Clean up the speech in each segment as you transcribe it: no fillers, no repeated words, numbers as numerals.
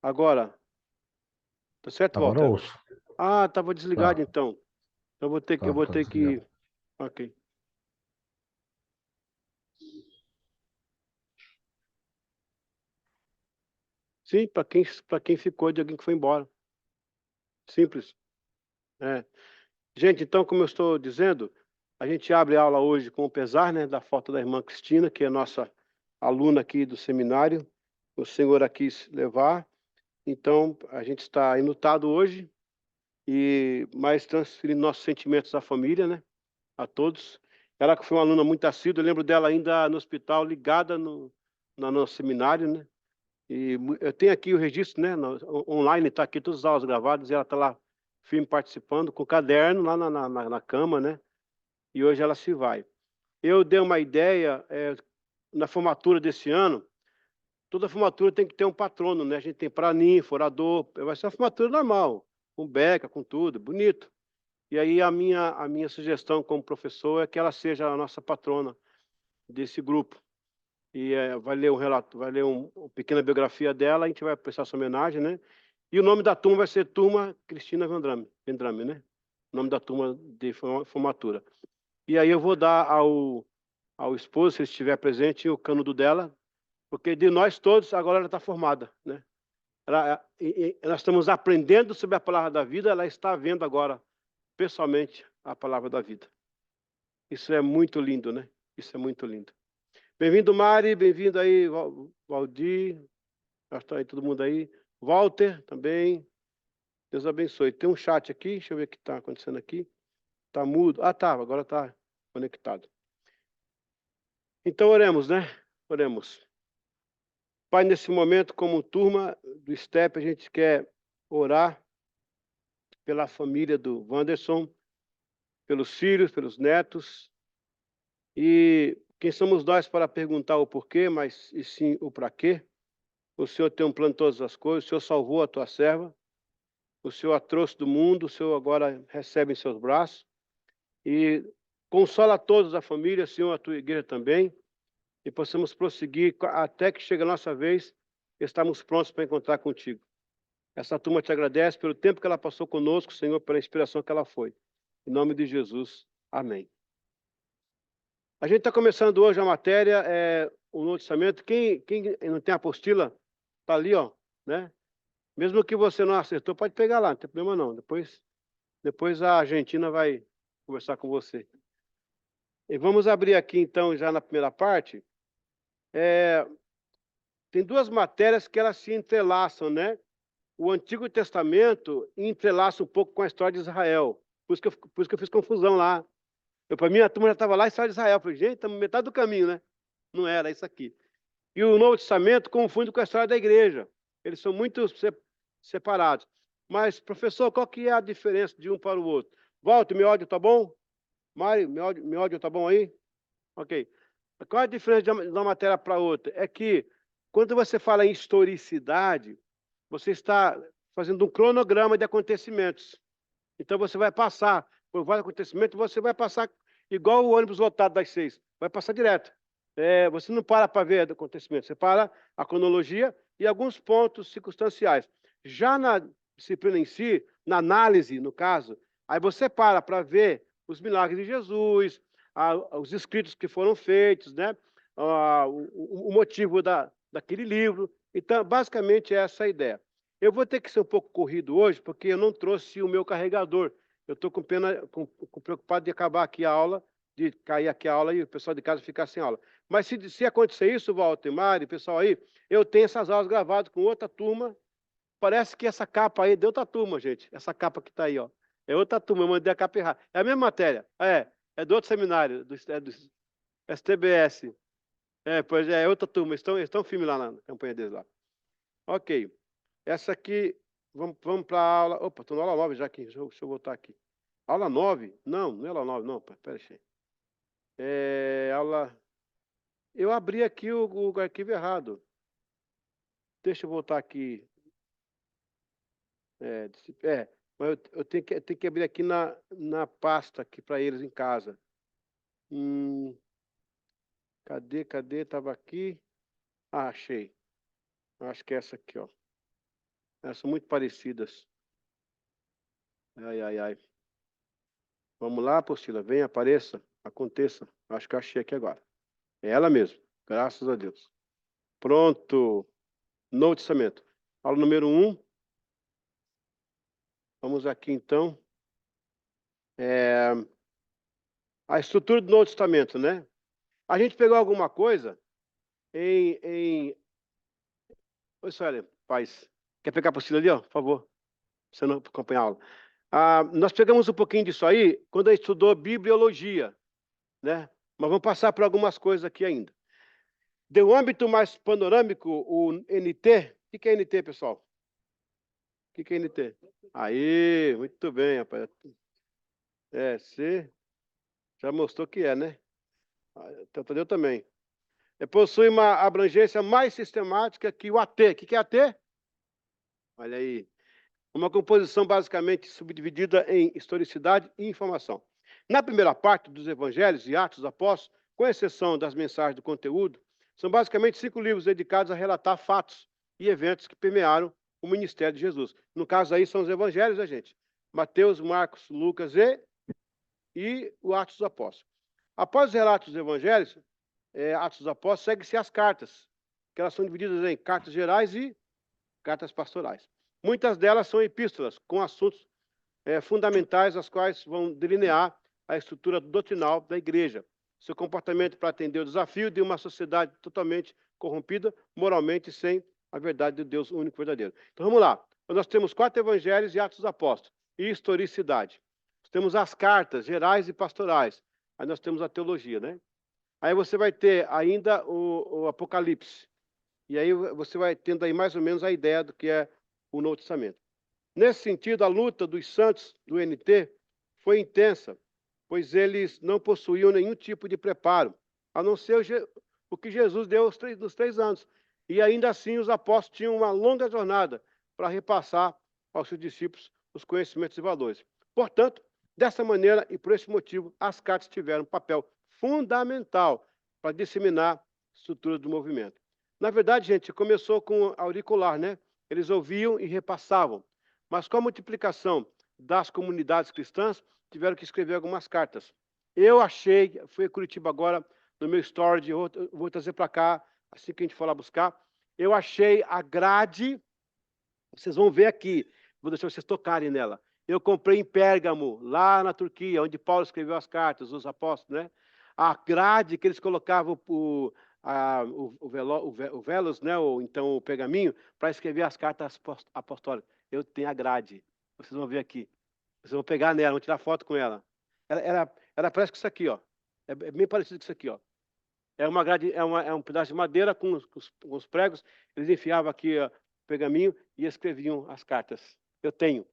Agora, tá certo, Agora eu Walter? ouço. Ah, estava desligado Tá, então. Eu vou tá ter que. desligado. Ok. Sim, para quem ficou de alguém que foi embora. Simples. É. Gente, então, como eu estou dizendo, a gente abre a aula hoje com o pesar, né, da falta da irmã Cristina, que é nossa aluna aqui do seminário. O Senhor a quis levar. Então, a gente está enlutado hoje, mas transferindo nossos sentimentos à família, né, a todos. Ela que foi uma aluna muito assídua, eu lembro dela ainda no hospital, ligada no nosso seminário, né. Eu tenho aqui o registro, né, online, está aqui todas as aulas gravadas, e ela está lá firme participando, com o caderno lá na cama, né, e hoje ela se vai. Eu dei uma ideia, na formatura desse ano, toda formatura tem que ter um patrono, né, a gente tem paraninfo, orador, vai ser uma formatura normal, com beca, com tudo, bonito. E aí a minha sugestão como professor é que ela seja a nossa patrona desse grupo. Vai ler um relato, vai ler uma pequena biografia dela, a gente vai prestar essa homenagem, né. E o nome da turma vai ser Turma Cristina Vendrame, né, o nome da turma de formatura. E aí eu vou dar ao esposo, se ele estiver presente, o canudo dela, porque de nós todos agora ela está formada, né. Nós estamos aprendendo sobre a palavra da vida, ela está vendo agora, pessoalmente, a palavra da vida. Isso é muito lindo, né, isso é muito lindo. Bem-vindo, Mari, bem-vindo aí, Valdir, já está aí todo mundo aí. Walter também, Deus abençoe. Tem um chat aqui, deixa eu ver o que está acontecendo aqui. Está mudo. Ah, tá, agora está conectado. Então oremos, né? Oremos. Pai, nesse momento, como turma do STEP, a gente quer orar pela família do Wanderson, pelos filhos, pelos netos. E quem somos nós para perguntar o porquê, mas e sim o para quê? O Senhor tem um plano de todas as coisas, o Senhor salvou a tua serva, o Senhor a trouxe do mundo, o Senhor agora recebe em seus braços. E consola todos a família, Senhor, a tua igreja também, e possamos prosseguir até que chegue a nossa vez, estamos prontos para encontrar contigo. Essa turma te agradece pelo tempo que ela passou conosco, Senhor, pela inspiração que ela foi. Em nome de Jesus, amém. A gente está começando hoje a matéria, o Novo Testamento. Quem não tem apostila, está ali, ó, né? Mesmo que você não acertou, pode pegar lá, não tem problema não. Depois a Argentina vai conversar com você. E vamos abrir aqui então, já na primeira parte. Tem duas matérias que elas se entrelaçam, né? O Antigo Testamento entrelaça um pouco com a história de Israel. Por isso que eu fiz confusão lá. Para mim, a turma já estava lá, a história de Israel. Eu falei, gente, estamos metade do caminho, né? Não era isso aqui. E o Novo Testamento confunde com a história da igreja. Eles são muito separados. Mas, professor, qual que é a diferença de um para o outro? Walter, meu áudio está bom? Mário, meu áudio está bom aí? Ok. Qual é a diferença de uma matéria para outra? É que, quando você fala em historicidade, você está fazendo um cronograma de acontecimentos. Então, você vai passar por vários acontecimentos, você vai passar igual o ônibus lotado das 6, vai passar direto. Você não para ver o acontecimento, você para a cronologia e alguns pontos circunstanciais. Já na disciplina em si, na análise, no caso, aí você para ver os milagres de Jesus, os escritos que foram feitos, né? O motivo daquele livro. Então, basicamente, é essa a ideia. Eu vou ter que ser um pouco corrido hoje, porque eu não trouxe o meu carregador. Eu estou preocupado de acabar aqui a aula, de cair aqui a aula e o pessoal de casa ficar sem aula. Mas se acontecer isso, Walter, Mari, pessoal aí, eu tenho essas aulas gravadas com outra turma. Parece que essa capa aí é de outra turma, gente. Essa capa que está aí, ó. É outra turma, eu mandei a capa errada. É a mesma matéria. É do outro seminário, do STBS. Pois é outra turma. Estão firmes lá na campanha deles lá. Ok. Essa aqui, vamos para a aula. Opa, estou na aula 9 já aqui. Deixa eu voltar aqui. Aula 9? Não, não é aula 9, não. Pera aí. Aula. Eu abri aqui o arquivo errado. Deixa eu voltar aqui. Mas eu tenho que abrir aqui na pasta aqui para eles em casa. Cadê? Estava aqui. Ah, achei. Acho que é essa aqui, ó. Elas são muito parecidas. Ai, ai, ai. Vamos lá, apostila. Venha, apareça, aconteça. Acho que eu achei aqui agora. É ela mesmo. Graças a Deus. Pronto. Novo Testamento. Aula número 1. Vamos aqui, então. A estrutura do Novo Testamento, né? A gente pegou alguma coisa em... Oi, Sueli, paz. Quer pegar a apostila ali, ó? Por favor. Você não acompanha a aula. Nós pegamos um pouquinho disso aí quando a gente estudou bibliologia, né? Mas vamos passar por algumas coisas aqui ainda. Do âmbito mais panorâmico, o NT. O que é NT, pessoal? O que é NT? Aí, muito bem, rapaz. Você já mostrou que é, né? Eu também. Possui uma abrangência mais sistemática que o AT. O que é AT? Olha aí. Uma composição basicamente subdividida em historicidade e informação. Na primeira parte dos Evangelhos e Atos dos Apóstolos, com exceção das mensagens do conteúdo, são basicamente 5 livros dedicados a relatar fatos e eventos que permearam o ministério de Jesus. No caso aí são os Evangelhos, né, gente? Mateus, Marcos, Lucas e o Atos dos Apóstolos. Após os relatos dos Evangelhos, Atos dos Apóstolos, segue-se as cartas, que elas são divididas em cartas gerais e cartas pastorais. Muitas delas são epístolas, com assuntos fundamentais, as quais vão delinear a estrutura doutrinal da igreja, seu comportamento para atender o desafio de uma sociedade totalmente corrompida, moralmente, sem a verdade de Deus único e verdadeiro. Então, vamos lá. Nós temos 4 evangelhos e Atos dos Apóstolos, e historicidade. Temos as cartas gerais e pastorais. Aí nós temos a teologia, né? Aí você vai ter ainda o Apocalipse. E aí você vai tendo aí mais ou menos a ideia do que é o Novo Testamento. Nesse sentido, a luta dos santos do NT foi intensa, pois eles não possuíam nenhum tipo de preparo, a não ser o que Jesus deu nos 3 anos. E ainda assim, os apóstolos tinham uma longa jornada para repassar aos seus discípulos os conhecimentos e valores. Portanto, dessa maneira e por esse motivo, as cartas tiveram um papel fundamental para disseminar a estrutura do movimento. Na verdade, gente, começou com auricular, né? Eles ouviam e repassavam. Mas com a multiplicação das comunidades cristãs, tiveram que escrever algumas cartas. Eu achei, fui a Curitiba agora, no meu storage, vou trazer para cá, assim que a gente for lá buscar, eu achei a grade, vocês vão ver aqui, vou deixar vocês tocarem nela. Eu comprei em Pérgamo, lá na Turquia, onde Paulo escreveu as cartas, os apóstolos, né? A grade que eles colocavam o velos, né? Ou então o pergaminho, para escrever as cartas apostólicas. Eu tenho a grade. Vocês vão ver aqui. Vocês vão pegar nela, vão tirar foto com ela. Ela parece com isso aqui, ó. É bem parecido com isso aqui, ó. É uma grade, é um pedaço de madeira com os pregos. Eles enfiavam aqui ó, o pergaminho e escreviam as cartas. Eu tenho.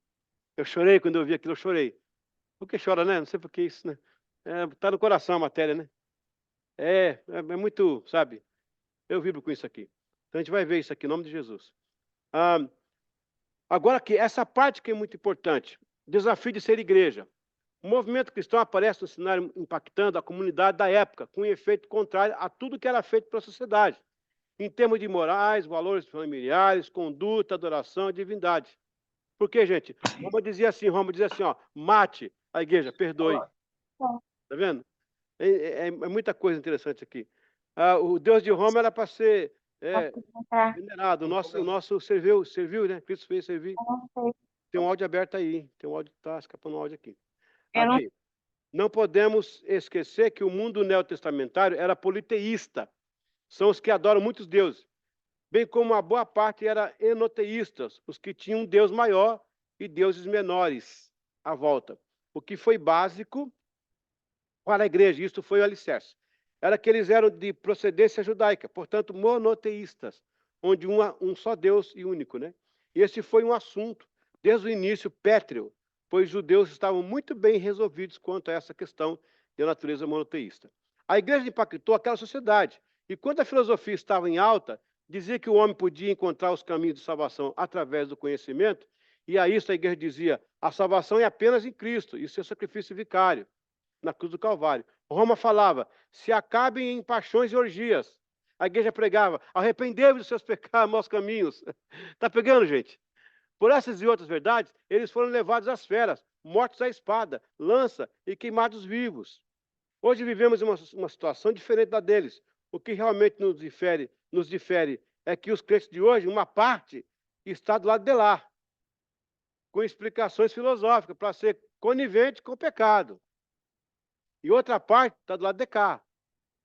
Eu chorei quando eu vi aquilo, eu chorei. Por que chora, né? Não sei por que isso, né? Tá no coração a matéria, né? É muito, sabe? Eu vibro com isso aqui. Então a gente vai ver isso aqui, em nome de Jesus. Agora que essa parte que é muito importante, desafio de ser igreja. O movimento cristão aparece no cenário impactando a comunidade da época, com um efeito contrário a tudo que era feito para a sociedade, em termos de morais, valores familiares, conduta, adoração, divindade. Por quê, gente? Roma dizia assim, ó, mate a igreja, perdoe. Tá vendo? É muita coisa interessante aqui. O Deus de Roma era para ser venerado. O nosso serviu, né? Cristo fez servir. Tem um áudio aberto aí. Tem um áudio, tá escapando um áudio aqui. Aqui. Não podemos esquecer que o mundo neotestamentário era politeísta. São os que adoram muitos deuses. Bem como a boa parte era enoteístas, os que tinham um Deus maior e deuses menores à volta. O que foi básico para a igreja, isto foi o alicerce. Era que eles eram de procedência judaica, portanto, monoteístas, onde um só Deus e único, né? E esse foi um assunto, desde o início, pétreo, pois os judeus estavam muito bem resolvidos quanto a essa questão de natureza monoteísta. A igreja impactou aquela sociedade, e quando a filosofia estava em alta, dizia que o homem podia encontrar os caminhos de salvação através do conhecimento, e a isso a igreja dizia, a salvação é apenas em Cristo e seu sacrifício vicário na cruz do Calvário. Roma falava, se acabem em paixões e orgias. A igreja pregava, arrependei-vos dos seus pecados, maus caminhos. Está pegando, gente? Por essas e outras verdades, eles foram levados às feras, mortos à espada, lança e queimados vivos. Hoje vivemos uma situação diferente da deles. O que realmente nos difere é que os crentes de hoje, uma parte, está do lado de lá, com explicações filosóficas, para ser conivente com o pecado. E outra parte está do lado de cá.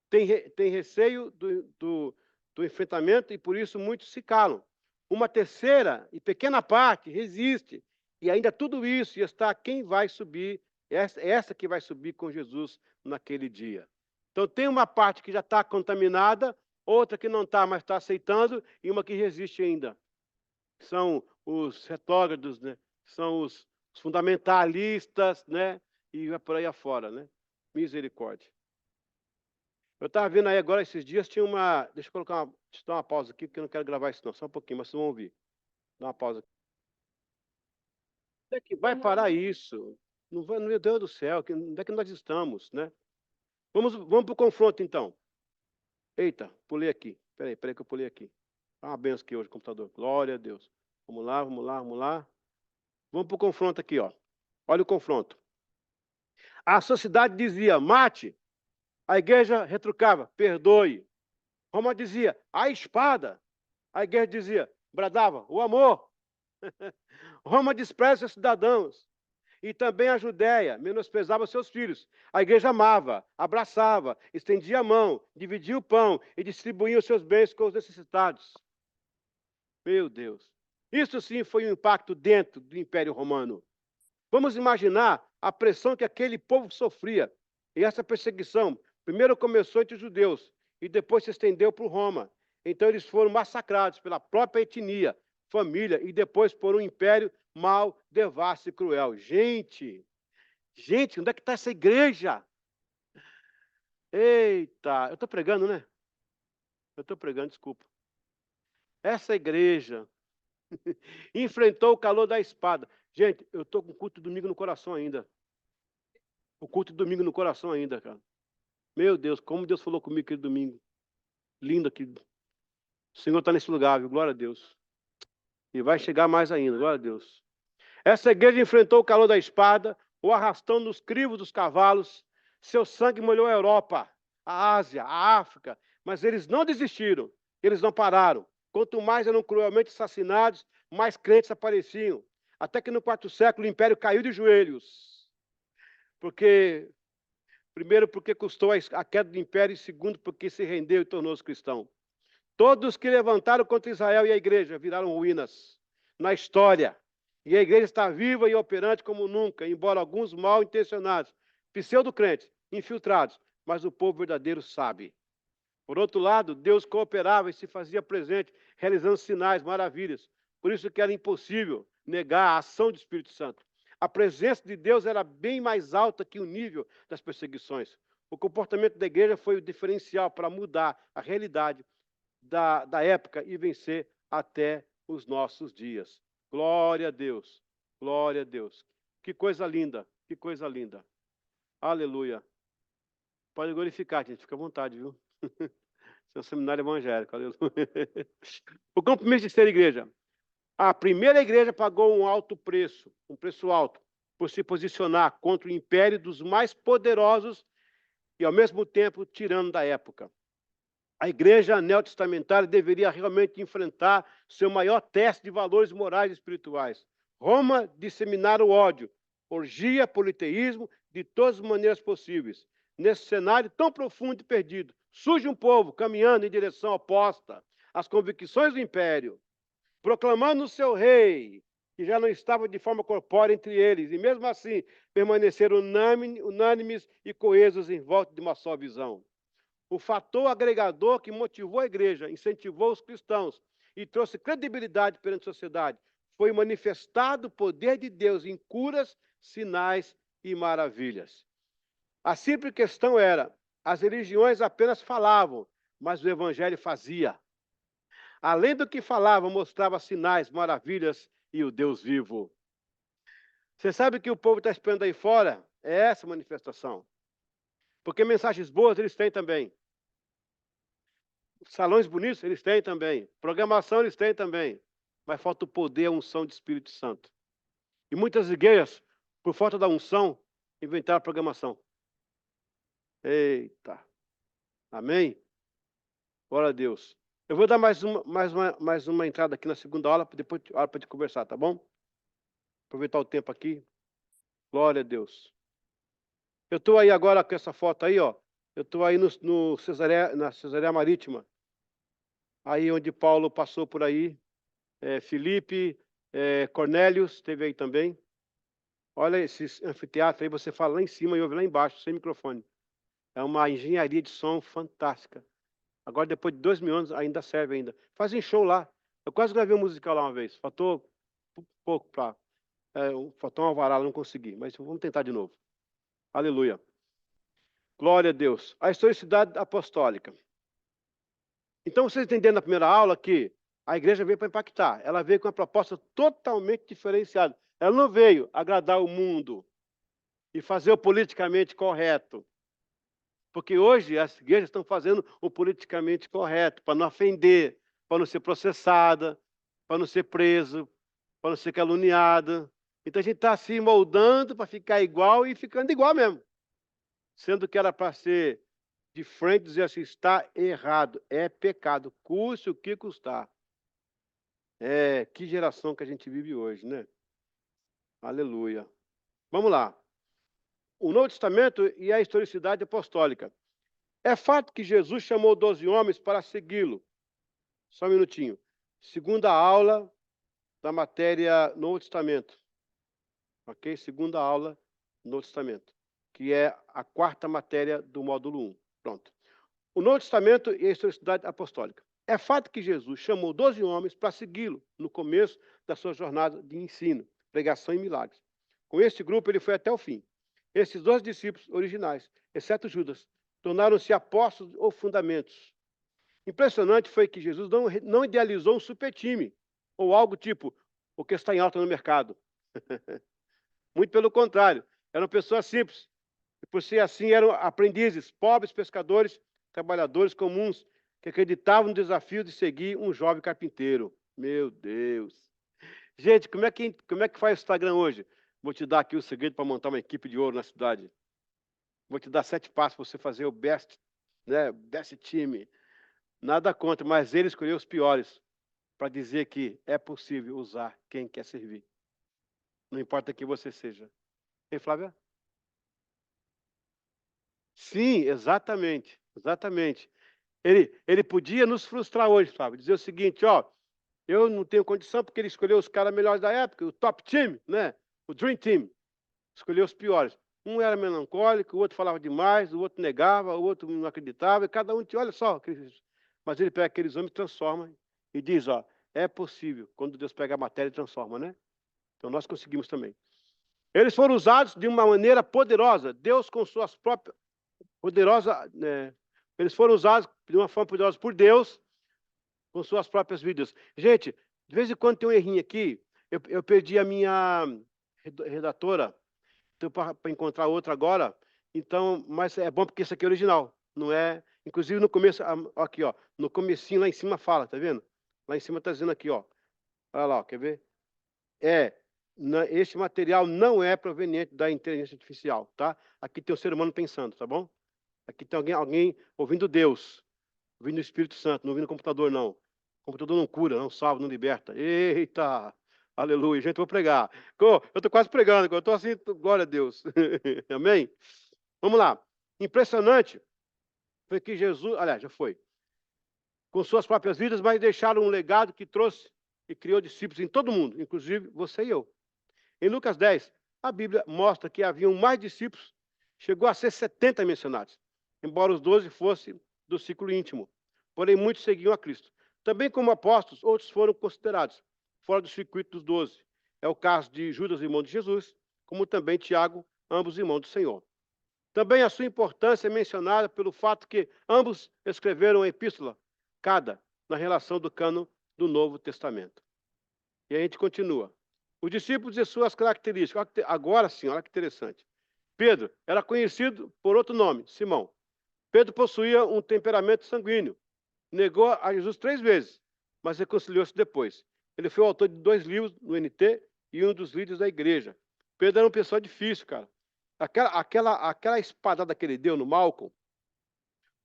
Tem receio do enfrentamento e por isso muitos se calam. Uma terceira e pequena parte resiste. E ainda tudo isso está quem vai subir, essa que vai subir com Jesus naquele dia. Então tem uma parte que já está contaminada, outra que não está, mas está aceitando, e uma que resiste ainda. São os retrógrados, né? São os fundamentalistas, né? E vai por aí afora, né? Misericórdia. Eu estava vendo aí agora, esses dias, tinha uma... Deixa eu dar uma pausa aqui, porque eu não quero gravar isso não, só um pouquinho, mas vocês vão ouvir. Dá uma pausa aqui. Onde é que vai parar isso? Não vai, meu Deus do céu, onde é que nós estamos, né? Vamos para o confronto, então. Eita, pulei aqui. Peraí que eu pulei aqui. Tá uma benção aqui hoje, computador. Glória a Deus. Vamos lá. Vamos para o confronto aqui, ó. Olha o confronto. A sociedade dizia, mate. A igreja retrucava, perdoe. Roma dizia, a espada. A igreja dizia, bradava, o amor. Roma despreza os cidadãos. E também a Judéia menosprezava seus filhos. A igreja amava, abraçava, estendia a mão, dividia o pão e distribuía os seus bens com os necessitados. Meu Deus. Isso sim foi um impacto dentro do Império Romano. Vamos imaginar a pressão que aquele povo sofria. E essa perseguição primeiro começou entre os judeus e depois se estendeu por Roma. Então eles foram massacrados pela própria etnia, família e depois por um império mau, devasso e cruel. Gente, onde é que está essa igreja? Eita, eu estou pregando, né? Eu estou pregando, desculpa. Essa igreja enfrentou o calor da espada. Gente, eu estou com o culto de domingo no coração ainda. O culto de domingo no coração ainda, cara. Meu Deus, como Deus falou comigo aquele domingo. Lindo aqui. O Senhor está nesse lugar, viu? Glória a Deus. E vai chegar mais ainda, glória a Deus. Essa igreja enfrentou o calor da espada, o arrastão nos crivos dos cavalos. Seu sangue molhou a Europa, a Ásia, a África. Mas eles não desistiram, eles não pararam. Quanto mais eram cruelmente assassinados, mais crentes apareciam. Até que no quarto século o império caiu de joelhos. Primeiro, porque custou a queda do império, e segundo, porque se rendeu e tornou-se cristão. Todos que levantaram contra Israel e a igreja viraram ruínas na história. E a igreja está viva e operante como nunca, embora alguns mal intencionados, pseudo-crentes, infiltrados, mas o povo verdadeiro sabe. Por outro lado, Deus cooperava e se fazia presente, realizando sinais, maravilhas. Por isso que era impossível negar a ação do Espírito Santo. A presença de Deus era bem mais alta que o nível das perseguições. O comportamento da igreja foi o diferencial para mudar a realidade da época e vencer até os nossos dias. Glória a Deus, glória a Deus. Que coisa linda, que coisa linda. Aleluia. Pode glorificar, gente, fica à vontade, viu? Seu seminário evangélico, aleluia. O compromisso de ser igreja. A primeira igreja pagou um alto preço, um preço alto, por se posicionar contra o império dos mais poderosos e, ao mesmo tempo, tirano da época. A igreja neotestamentária deveria realmente enfrentar seu maior teste de valores morais e espirituais. Roma disseminara o ódio, orgia, politeísmo, de todas as maneiras possíveis. Nesse cenário tão profundo e perdido, surge um povo caminhando em direção oposta às convicções do império, proclamando o seu rei, que já não estava de forma corpórea entre eles, e mesmo assim permaneceram unânimes e coesos em volta de uma só visão. O fator agregador que motivou a igreja, incentivou os cristãos e trouxe credibilidade perante a sociedade foi manifestado o poder de Deus em curas, sinais e maravilhas. A simples questão era, as religiões apenas falavam, mas o evangelho fazia. Além do que falava, mostrava sinais, maravilhas e o Deus vivo. Você sabe que o povo está esperando aí fora? É essa manifestação. Porque mensagens boas eles têm também. Salões bonitos eles têm também. Programação eles têm também. mas falta o poder, a unção de Espírito Santo. E muitas igrejas, por falta da unção, inventaram a programação. Eita. Amém? Glória a Deus. Eu vou dar mais uma entrada aqui na segunda aula, depois hora para te conversar, tá bom? Aproveitar o tempo aqui. Glória a Deus. Eu estou aí agora com essa foto aí, ó. Eu estou aí na Cesareia Marítima. Aí onde Paulo passou por aí. Filipe, Cornélios, esteve aí também. Olha esse anfiteatro aí, você fala lá em cima e ouve lá embaixo, sem microfone. É uma engenharia de som fantástica. Agora, depois de 2000 anos, ainda serve ainda. Fazem show lá. Eu quase gravei um musical lá uma vez. Faltou pouco para... faltou uma varada, não consegui. Mas vamos tentar de novo. Aleluia. Glória a Deus. A historicidade apostólica. Então, vocês entenderam na primeira aula que a igreja veio para impactar. Ela veio com uma proposta totalmente diferenciada. Ela não veio agradar o mundo e fazer o politicamente correto. Porque hoje as igrejas estão fazendo o politicamente correto, para não ofender, para não ser processada, para não ser preso, para não ser caluniada. Então a gente está se moldando para ficar igual e ficando igual mesmo. Sendo que era para ser de frente e dizer assim, está errado, é pecado, custe o que custar. Que geração que a gente vive hoje, né? Aleluia. Vamos lá. O Novo Testamento e a historicidade apostólica. É fato que Jesus chamou 12 homens para segui-lo. Só um minutinho. Segunda aula da matéria Novo Testamento. Ok? Segunda aula Novo Testamento. Que é a quarta matéria do módulo 1. Pronto. O Novo Testamento e a historicidade apostólica. É fato que Jesus chamou 12 homens para segui-lo no começo da sua jornada de ensino, pregação e milagres. Com este grupo, ele foi até o fim. Esses 12 discípulos originais, exceto Judas, tornaram-se apóstolos ou fundamentos. Impressionante foi que Jesus não idealizou um supertime, ou algo tipo o que está em alta no mercado. Muito pelo contrário, eram pessoas simples. E por ser assim, eram aprendizes, pobres pescadores, trabalhadores comuns, que acreditavam no desafio de seguir um jovem carpinteiro. Meu Deus. Gente, como é que faz o Instagram hoje? Vou te dar aqui o segredo para montar uma equipe de ouro na cidade. Vou te dar 7 passos para você fazer o best time. Nada contra, mas ele escolheu os piores para dizer que é possível usar quem quer servir. Não importa quem você seja. Ei, Flávia? Sim, exatamente. Exatamente. Ele podia nos frustrar hoje, Flávio, dizer o seguinte, ó, eu não tenho condição porque ele escolheu os caras melhores da época, o top team, né? O dream team. Escolheu os piores. Um era melancólico, o outro falava demais, o outro negava, o outro não acreditava, e cada um tinha, olha só, mas ele pega aqueles homens e transforma e diz, ó, é possível, quando Deus pega a matéria e transforma, né? Então nós conseguimos também. Eles foram usados de uma maneira poderosa, Deus com suas próprias, eles foram usados de uma forma poderosa por Deus, com suas próprias vidas. Gente, de vez em quando tem um errinho aqui, eu perdi a minha redatora, então para encontrar outra agora, então, mas é bom porque isso aqui é original, não é? Inclusive no começo, aqui ó, no comecinho lá em cima fala, tá vendo? Lá em cima tá dizendo aqui ó, olha lá, ó, quer ver? Este material não é proveniente da inteligência artificial, tá? Aqui tem o ser humano pensando, tá bom? Aqui tem alguém ouvindo Deus, ouvindo o Espírito Santo, não ouvindo o computador não. O computador não cura, não salva, não liberta. Eita! Aleluia, gente, vou pregar. Eu estou quase pregando, eu estou assim, glória a Deus. Amém? Vamos lá. Impressionante foi que Jesus, aliás, já foi, com suas próprias vidas, mas deixaram um legado que trouxe e criou discípulos em todo mundo, inclusive você e eu. Em Lucas 10, a Bíblia mostra que haviam mais discípulos, chegou a ser 70 mencionados, embora os 12 fossem do ciclo íntimo. Porém, muitos seguiam a Cristo. Também como apóstolos, outros foram considerados fora do circuito dos 12. É o caso de Judas, irmão de Jesus, como também Tiago, ambos irmãos do Senhor. Também a sua importância é mencionada pelo fato que ambos escreveram a epístola, cada, na relação do cânon do Novo Testamento. E a gente continua. Os discípulos e suas características. Agora sim, olha que interessante. Pedro era conhecido por outro nome, Simão. Pedro possuía um temperamento sanguíneo. Negou a Jesus 3 vezes, mas reconciliou-se depois. Ele foi o autor de 2 livros no NT e um dos líderes da igreja. Pedro era uma pessoa difícil, cara. Aquela espadada que ele deu no Malcolm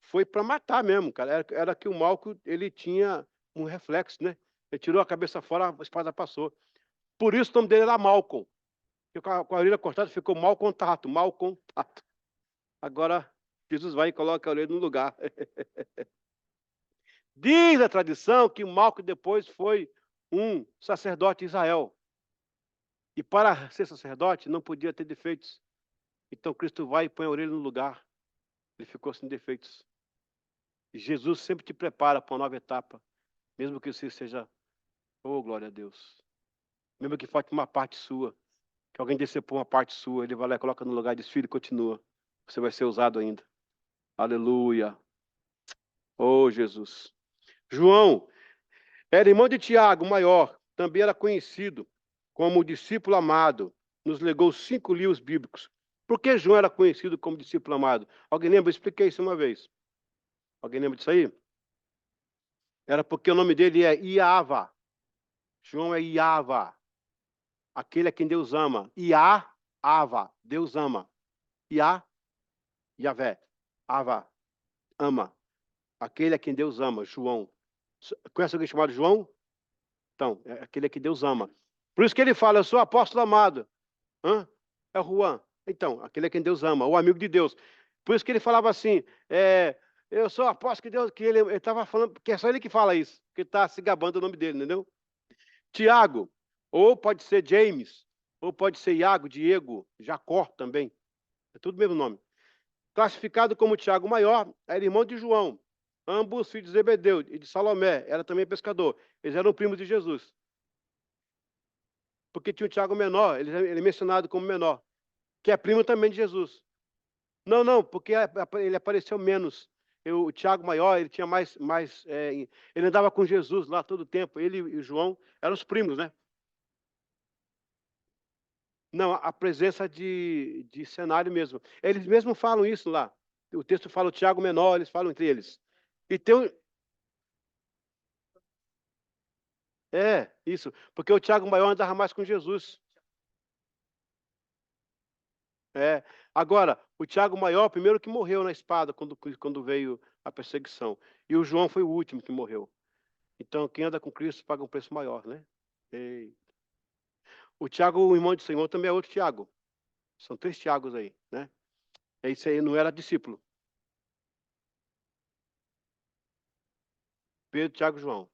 foi para matar mesmo, cara. Era que o Malcolm, ele tinha um reflexo, né? Ele tirou a cabeça fora, a espada passou. Por isso o nome dele era Malcolm. Porque com a orelha cortada ficou mal contato, mal contato. Agora, Jesus vai e coloca a orelha no lugar. Diz a tradição que Malco depois foi um sacerdote de Israel. E para ser sacerdote não podia ter defeitos. Então Cristo vai e põe a orelha no lugar. Ele ficou sem defeitos. E Jesus sempre te prepara para uma nova etapa. Mesmo que você seja, oh glória a Deus. Mesmo que falte uma parte sua. Que alguém decepou uma parte sua. Ele vai lá e coloca no lugar e diz, filho, continua. Você vai ser usado ainda. Aleluia. Oh Jesus. João era irmão de Tiago, maior, também era conhecido como discípulo amado. Nos legou 5 livros bíblicos. Por que João era conhecido como discípulo amado? Alguém lembra? Eu expliquei isso uma vez. Alguém lembra disso aí? Era porque o nome dele é Iava. João é Iava. Aquele a quem Deus ama. Ava. Deus ama. Iá, Yavé. Ava. Ama. Aquele a quem Deus ama. João. Conhece alguém chamado João? Então, é aquele que Deus ama. Por isso que ele fala, eu sou apóstolo amado. Hã? É o Juan. Então, aquele é quem Deus ama, o amigo de Deus. Por isso que ele falava assim, eu sou apóstolo que Deus, que ele estava falando, que é só ele que fala isso, que está se gabando o nome dele, entendeu? Tiago, ou pode ser James, ou pode ser Iago, Diego, Jacó também. É tudo o mesmo nome. Classificado como Tiago Maior, era irmão de João. Ambos filhos de Zebedeu e de Salomé, era também pescador. Eles eram primos de Jesus. Porque tinha o Tiago menor, ele é mencionado como menor, que é primo também de Jesus. Não, porque ele apareceu menos. O Tiago maior, ele tinha ele andava com Jesus lá todo o tempo. Ele e o João eram os primos, né? Não, a presença de cenário mesmo. Eles mesmos falam isso lá. O texto fala o Tiago menor, eles falam entre eles. E tem isso, porque o Tiago maior andava mais com Jesus. É. Agora, o Tiago maior, primeiro que morreu na espada quando veio a perseguição. E o João foi o último que morreu. Então, quem anda com Cristo paga um preço maior, né? E o Tiago, o irmão de Senhor, também é outro Tiago. São 3 Tiagos aí, né? Esse aí não era discípulo. Pedro, Tiago e João.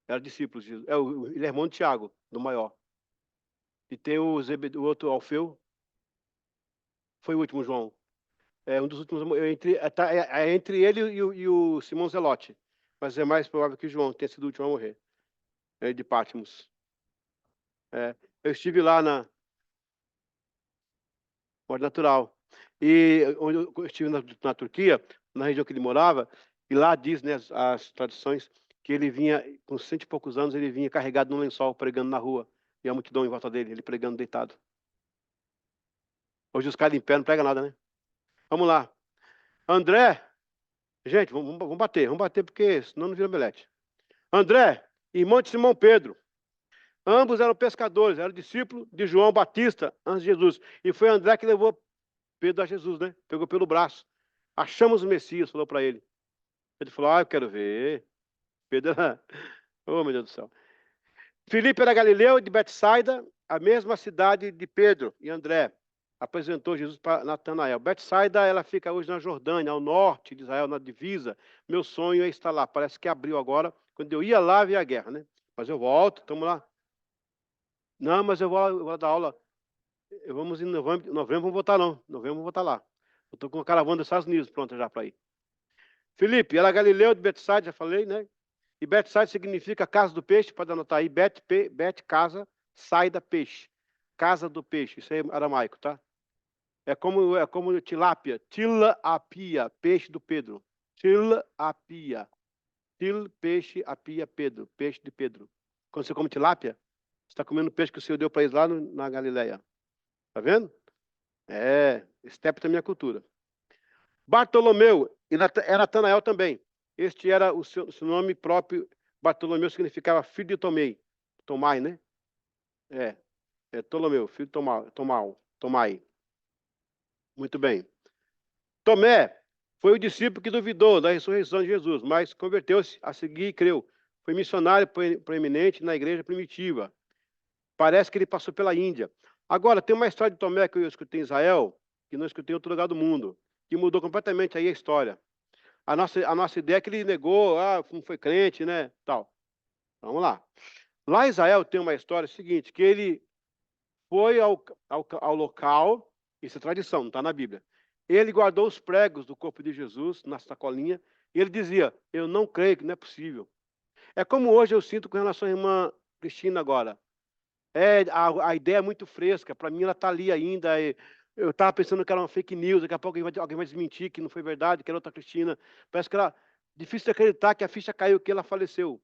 Era discípulo. Ele é irmão de Tiago, do maior. E tem o outro Alfeu, foi o último João. É um dos últimos. Entre ele e o Simão Zelote. Mas é mais provável que João tenha sido o último a morrer. De Patmos. Eu estive lá morte natural. E onde eu estive na Turquia, na região que ele morava, e lá diz, né, as tradições, que ele vinha, com 100 e poucos anos, ele vinha carregado num lençol, pregando na rua, e a multidão em volta dele, ele pregando deitado. Hoje os caras em pé não pregam nada, né? Vamos lá. André, gente, vamos bater, porque senão não vira belete. André, irmão de Simão Pedro. Ambos eram pescadores, eram discípulos de João Batista antes de Jesus. E foi André que levou Pedro a Jesus, né? Pegou pelo braço. Achamos o Messias, falou para ele. Ele falou, eu quero ver. Pedro era... Oh, meu Deus do céu. Filipe era galileu de Betsaida, a mesma cidade de Pedro e André. Apresentou Jesus para Natanael. Betsaida, ela fica hoje na Jordânia, ao norte de Israel, na divisa. Meu sonho é estar lá. Parece que abriu agora. Quando eu ia lá, havia a guerra, né? Mas eu volto, estamos lá. Não, mas eu vou dar aula. Vamos em novembro, vamos voltar não. Novembro vamos voltar lá. Eu estou com uma caravana dos Estados Unidos pronta já para ir. Filipe, era galileu de Betsaida, já falei, né? E Betsaida significa casa do peixe, pode anotar aí. Bet, casa, saida, peixe. Casa do peixe, isso é aramaico, tá? É como tilápia, tilapia, peixe do Pedro. Tilapia. Peixe, apia, Pedro. Peixe de Pedro. Quando você come tilápia, você está comendo peixe que o Senhor deu para eles lá na Galileia. Tá vendo? Estepe também é cultura. Bartolomeu, é Natanael também. Este era o seu nome próprio. Bartolomeu significava filho de Tomei. Tomai, né? É Ptolomeu, filho de Tomai. Muito bem. Tomé foi o discípulo que duvidou da ressurreição de Jesus, mas converteu-se a seguir e creu. Foi missionário proeminente na igreja primitiva. Parece que ele passou pela Índia. Agora, tem uma história de Tomé que eu escutei em Israel, que não escutei em outro lugar do mundo, que mudou completamente aí a história. A nossa ideia é que ele negou, não foi crente, né? Tal. Vamos lá. Lá em Israel tem uma história seguinte, que ele foi ao local, isso é tradição, não está na Bíblia. Ele guardou os pregos do corpo de Jesus na sacolinha, e ele dizia, eu não creio que não é possível. É como hoje eu sinto com relação à irmã Cristina agora. A ideia é muito fresca, para mim ela está ali ainda. Eu estava pensando que era uma fake news, daqui a pouco alguém vai desmentir que não foi verdade, que era outra Cristina. Parece que era difícil de acreditar que a ficha caiu, que ela faleceu.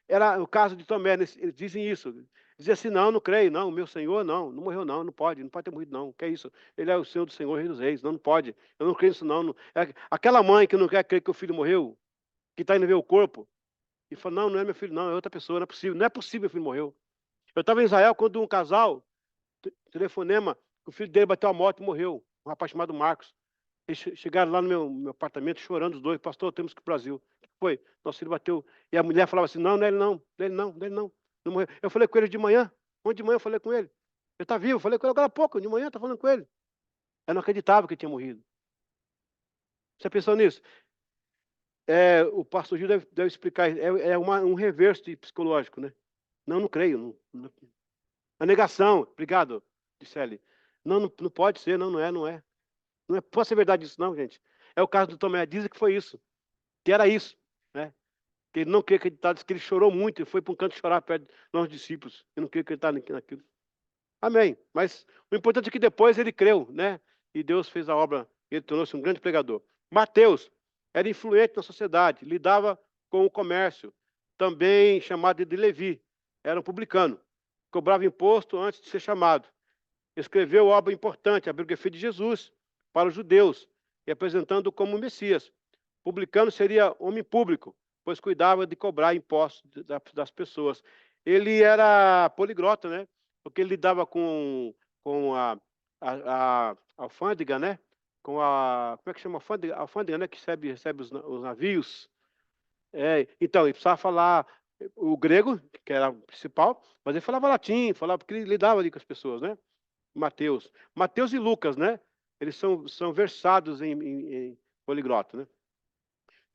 Era o caso de Tomé, eles dizem isso. Dizia assim, não creio, não, o meu Senhor não morreu não pode ter morrido não, que é isso? Ele é o Senhor do Senhor, Rei dos Reis, não pode, eu não creio nisso não. Aquela mãe que não quer crer que o filho morreu, que está indo ver o corpo, e fala, não é meu filho não, é outra pessoa, não é possível, meu filho morreu. Eu estava em Israel quando um casal, telefonema, o filho dele bateu a moto e morreu, um rapaz chamado Marcos. Eles chegaram lá no meu apartamento chorando os dois, pastor, temos que ir para o Brasil. O que foi? Nosso filho bateu. E a mulher falava assim, não é ele não, não morreu. Eu falei com ele de manhã, ontem de manhã eu falei com ele. Ele está vivo, eu falei com ele agora há pouco, de manhã, está falando com ele. Eu não acreditava que ele tinha morrido. Você pensou nisso? O pastor Gil deve explicar, um reverso psicológico, né? Não creio. A negação, obrigado, Gisele. Não pode ser, não é. Não pode ser verdade isso não, gente. É o caso do Tomé, dizem que foi isso, que era isso, né? Que ele não queria acreditar, disse que ele chorou muito e foi para um canto chorar perto dos nossos discípulos. Ele não queria acreditar naquilo. Amém. Mas o importante é que depois ele creu, né? E Deus fez a obra, ele tornou-se um grande pregador. Mateus era influente na sociedade, lidava com o comércio, também chamado de Levi, era um publicano, cobrava imposto antes de ser chamado. Escreveu obra importante, a biografia de Jesus, para os judeus, e apresentando-o como Messias. Publicano seria homem público, pois cuidava de cobrar impostos das pessoas. Ele era poliglota, né? Porque ele lidava com a alfândega, né? Como é que chama a alfândega, né? Que recebe os navios. Então, ele precisava falar o grego, que era o principal, mas ele falava latim, porque ele lidava ali com as pessoas, né? Mateus e Lucas, né? Eles são versados em poliglota, né?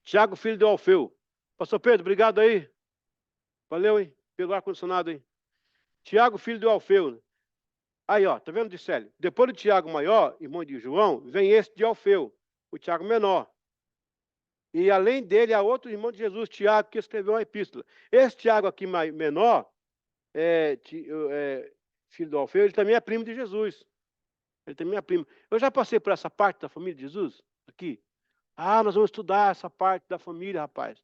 Tiago, filho de Alfeu. Pastor Pedro, obrigado aí. Valeu, hein? Pelo ar-condicionado, hein? Tiago, filho de Alfeu. Aí, ó, tá vendo, Dicélio? Depois do Tiago maior, irmão de João, vem esse de Alfeu, o Tiago menor. E além dele, há outro irmão de Jesus, Tiago, que escreveu uma epístola. Esse Tiago aqui menor, filho do Alfeu, ele também é primo de Jesus. Ele também é primo. Eu já passei por essa parte da família de Jesus, aqui. Nós vamos estudar essa parte da família, rapaz.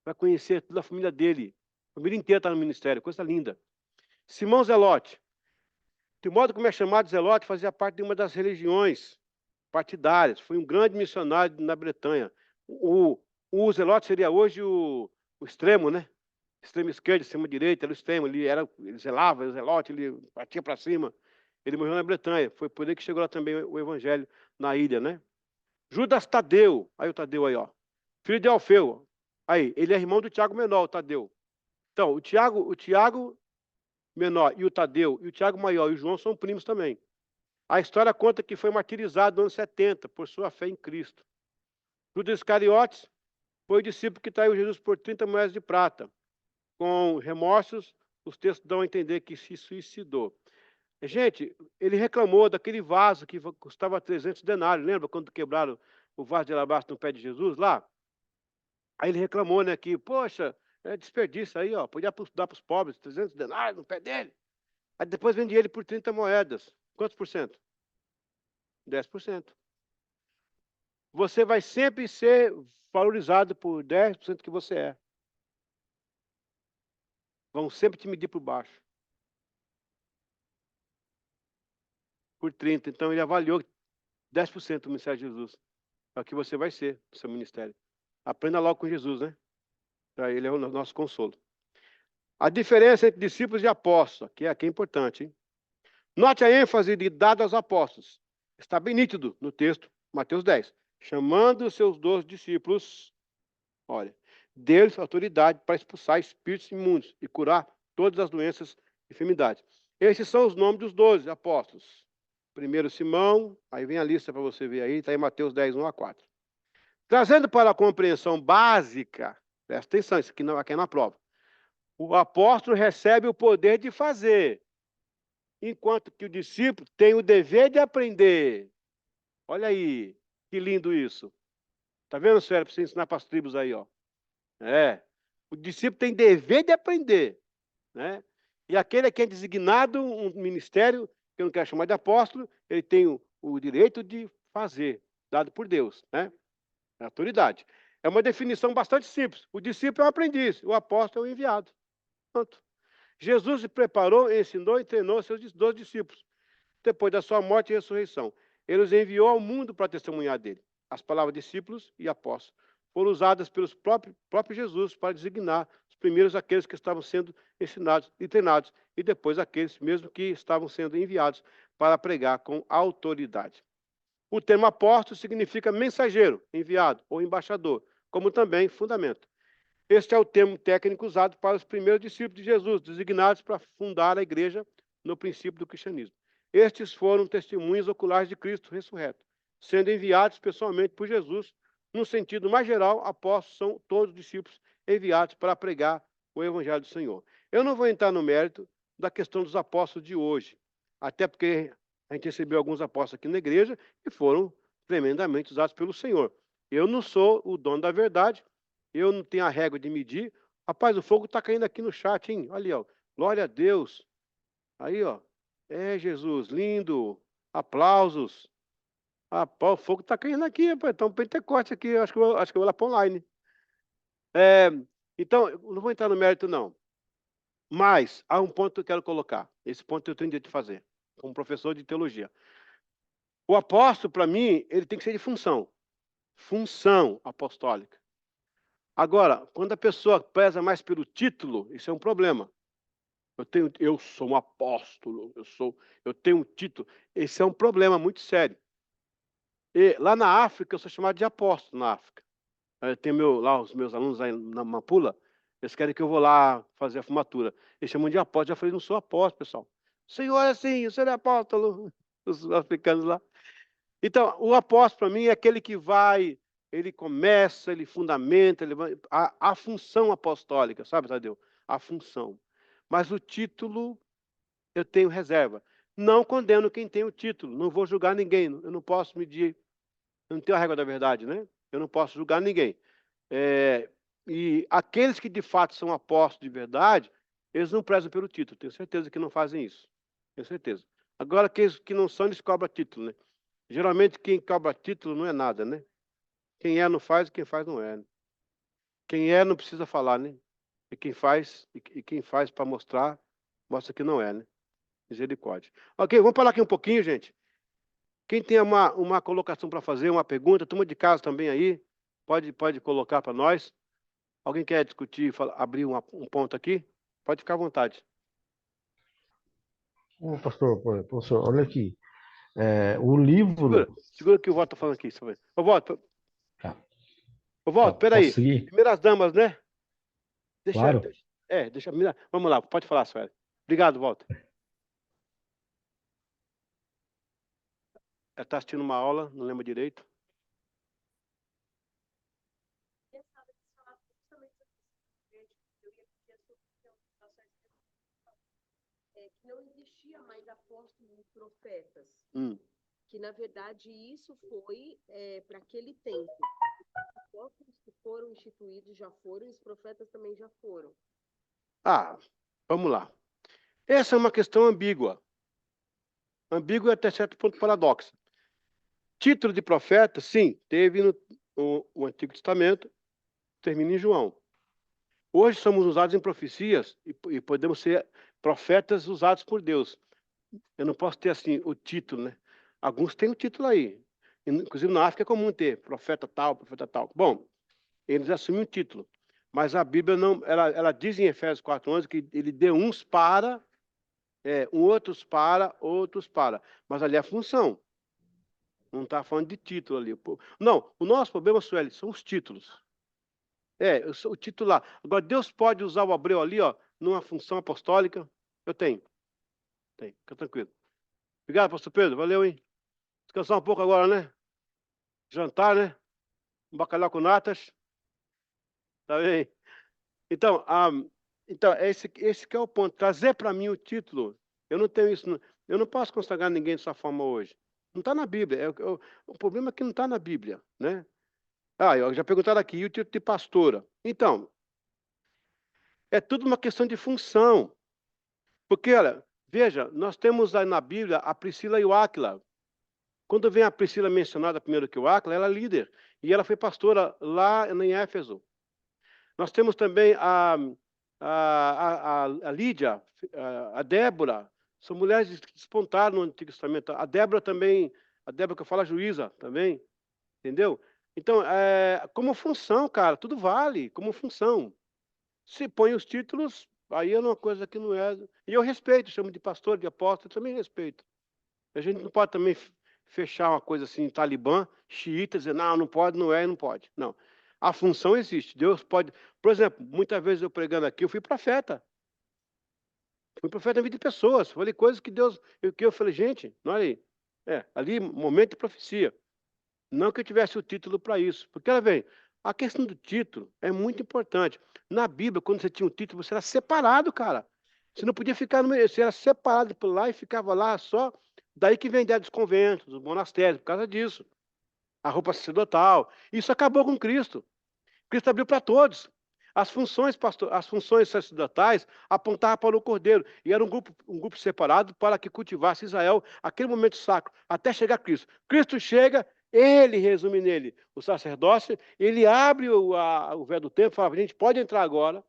Vai conhecer toda a família dele. A família inteira está no ministério, coisa linda. Simão Zelote. De modo como é chamado, Zelote fazia parte de uma das religiões partidárias. Foi um grande missionário na Bretanha. O Zelote seria hoje o extremo, né? Extremo esquerdo, extrema direita, era o extremo. Ele zelava, o Zelote, ele partia para cima. Ele morreu na Bretanha. Foi por ele que chegou lá também o evangelho na ilha, né? Judas Tadeu. Aí o Tadeu aí, ó. Filho de Alfeu. Aí, ele é irmão do Tiago menor, o Tadeu. Então, o Tiago menor e o Tadeu, e o Tiago maior e o João são primos também. A história conta que foi martirizado no ano 70 por sua fé em Cristo. Judas Iscariotes foi o discípulo que traiu Jesus por 30 moedas de prata. Com remorsos, os textos dão a entender que se suicidou. Gente, ele reclamou daquele vaso que custava 300 denários. Lembra quando quebraram o vaso de alabastro no pé de Jesus lá? Aí ele reclamou, né, que, poxa, é desperdício aí, ó, podia dar para os pobres, 300 denários no pé dele. Aí depois vende ele por 30 moedas. Quantos por cento? 10%. Você vai sempre ser valorizado por 10% que você é. Vão sempre te medir por baixo. Por 30%. Então ele avaliou 10% do ministério de Jesus. É o que você vai ser no seu ministério. Aprenda logo com Jesus, né? Ele é o nosso consolo. A diferença entre discípulos e apóstolos, que aqui é importante, hein? Note a ênfase dada aos apóstolos. Está bem nítido no texto, Mateus 10. Chamando os seus 12 discípulos, olha, deu-lhes autoridade para expulsar espíritos imundos e curar todas as doenças e enfermidades. Esses são os nomes dos 12 apóstolos. Primeiro Simão, aí vem a lista para você ver aí, está em Mateus 10, 1 a 4. Trazendo para a compreensão básica, presta atenção, isso aqui é na prova. O apóstolo recebe o poder de fazer, enquanto que o discípulo tem o dever de aprender. Olha aí, que lindo isso. Tá vendo, Sueli, para você ensinar para as tribos aí, ó. O discípulo tem dever de aprender, né? E aquele que é designado um ministério, que eu não quero chamar de apóstolo, ele tem o direito de fazer, dado por Deus, né? A autoridade. É uma definição bastante simples. O discípulo é um aprendiz, o apóstolo é o enviado. Pronto. Jesus se preparou, ensinou e treinou seus 12 discípulos. Depois da sua morte e ressurreição, ele os enviou ao mundo para testemunhar dele. As palavras discípulos e apóstolos foram usadas pelos próprios Jesus para designar os primeiros aqueles que estavam sendo ensinados e treinados, e depois aqueles mesmo que estavam sendo enviados para pregar com autoridade. O termo apóstolo significa mensageiro, enviado ou embaixador, como também fundamento. Este é o termo técnico usado para os primeiros discípulos de Jesus, designados para fundar a igreja no princípio do cristianismo. Estes foram testemunhas oculares de Cristo ressurreto, sendo enviados pessoalmente por Jesus. No sentido mais geral, apóstolos são todos discípulos enviados para pregar o evangelho do Senhor. Eu não vou entrar no mérito da questão dos apóstolos de hoje, até porque a gente recebeu alguns apóstolos aqui na igreja e foram tremendamente usados pelo Senhor. Eu não sou o dono da verdade, eu não tenho a régua de medir. Rapaz, o fogo está caindo aqui no chat, hein? Olha ali, ó. Glória a Deus. Aí, ó. Jesus, lindo. Aplausos. Rapaz, o fogo está caindo aqui, rapaz. Então, Pentecoste aqui. Acho que eu vou lá para online. Então, eu não vou entrar no mérito, não. Mas há um ponto que eu quero colocar. Esse ponto eu tenho de fazer, como professor de teologia. O apóstolo, para mim, ele tem que ser de função. Função apostólica. Agora, quando a pessoa preza mais pelo título, isso é um problema. Eu sou um apóstolo, eu tenho um título. Esse é um problema muito sério. E lá na África, eu sou chamado de apóstolo na África. Tem lá os meus alunos aí na Mapula, eles querem que eu vou lá fazer a formatura. Eles chamam de apóstolo. Já falei, não sou apóstolo, pessoal. O senhor é assim, o senhor é apóstolo. Os africanos lá. Então, o apóstolo, para mim, é aquele que vai, ele começa, ele fundamenta, ele vai, a função apostólica, sabe, Tadeu? A função. Mas o título, eu tenho reserva. Não condeno quem tem o título, não vou julgar ninguém, eu não posso medir, eu não tenho a regra da verdade, né? Eu não posso julgar ninguém. E aqueles que de fato são apóstolos de verdade, eles não prezam pelo título, tenho certeza que não fazem isso. Tenho certeza. Agora, aqueles que não são, eles cobram título, né? Geralmente, quem cobra título não é nada, né? Quem é não faz, e quem faz não é. Né? Quem é não precisa falar, né? E quem faz para mostrar, mostra que não é, né? Misericórdia. Ok, vamos falar aqui um pouquinho, gente. Quem tem uma colocação para fazer, uma pergunta, turma de casa também aí, pode colocar para nós. Alguém quer discutir, abrir um ponto aqui? Pode ficar à vontade. Ô, professor, olha aqui. O livro. Segura que o Walter está falando aqui. Ô, Walter, Tá, peraí. posso seguir? Primeiras damas, né? Claro. Deixa. Vamos lá, pode falar, Sueli. Obrigado, Walter. Ela está assistindo uma aula, não lembro direito. Que não existia mais apóstolos e profetas. Que, na verdade, isso foi para aquele tempo. Os apóstolos que foram instituídos já foram, e os profetas também já foram. Vamos lá. Essa é uma questão ambígua. Ambígua até certo ponto paradoxo. Título de profeta, sim, teve no Antigo Testamento, termina em João. Hoje somos usados em profecias e podemos ser profetas usados por Deus. Eu não posso ter assim o título, né? Alguns têm o título aí. Inclusive na África é comum ter profeta tal, profeta tal. Bom, eles assumem o título. Mas a Bíblia não, ela diz em Efésios 4:11 que ele deu uns para, outros para. Mas ali é a função. Não está falando de título ali. Não, o nosso problema, Sueli, são os títulos. Eu sou o titular. Agora, Deus pode usar o Abreu ali, ó, numa função apostólica? Eu tenho. Fica tranquilo. Obrigado, pastor Pedro. Valeu, hein? Descansar um pouco agora, né? Jantar, né? Um bacalhau com natas. Tá bem? Então, esse que é o ponto. Trazer para mim o título. Eu não tenho isso. Eu não posso consagrar ninguém dessa forma hoje. Não está na Bíblia. O problema é que não está na Bíblia, né? Eu já perguntaram aqui, e o título de pastora? Então, é tudo uma questão de função. Porque, olha, veja, nós temos aí na Bíblia a Priscila e o Áquila. Quando vem a Priscila mencionada primeiro que o Áquila, ela é líder. E ela foi pastora lá em Éfeso. Nós temos também a Lídia, a Débora. São mulheres que despontaram no Antigo Testamento. A Débora também, a Débora que eu falo, a juíza também. Entendeu? Então, como função, cara, tudo vale, como função. Se põe os títulos, aí é uma coisa que não é. E eu respeito, chamo de pastor, de apóstolo, também respeito. A gente não pode também fechar uma coisa assim, talibã, xiita, dizer, não pode, não é e não pode. Não. A função existe. Deus pode. Por exemplo, muitas vezes eu pregando aqui, eu fui profeta. Fui profeta na vida de pessoas. Falei coisas que Deus. Que eu falei, gente, olha aí. Ali, momento de profecia. Não que eu tivesse o título para isso. Porque, ela vem, a questão do título é muito importante. Na Bíblia, quando você tinha um título, você era separado, cara. Você não podia ficar no meio, você era separado por lá e ficava lá só. Daí que vem a ideia dos conventos, dos monastérios, por causa disso. A roupa sacerdotal. Isso acabou com Cristo. Cristo abriu para todos. As funções sacerdotais apontavam para o Cordeiro. E era um grupo separado para que cultivasse Israel aquele momento sacro, até chegar Cristo. Cristo chega, ele resume nele o sacerdócio, ele abre o véu do templo e fala, a gente pode entrar agora,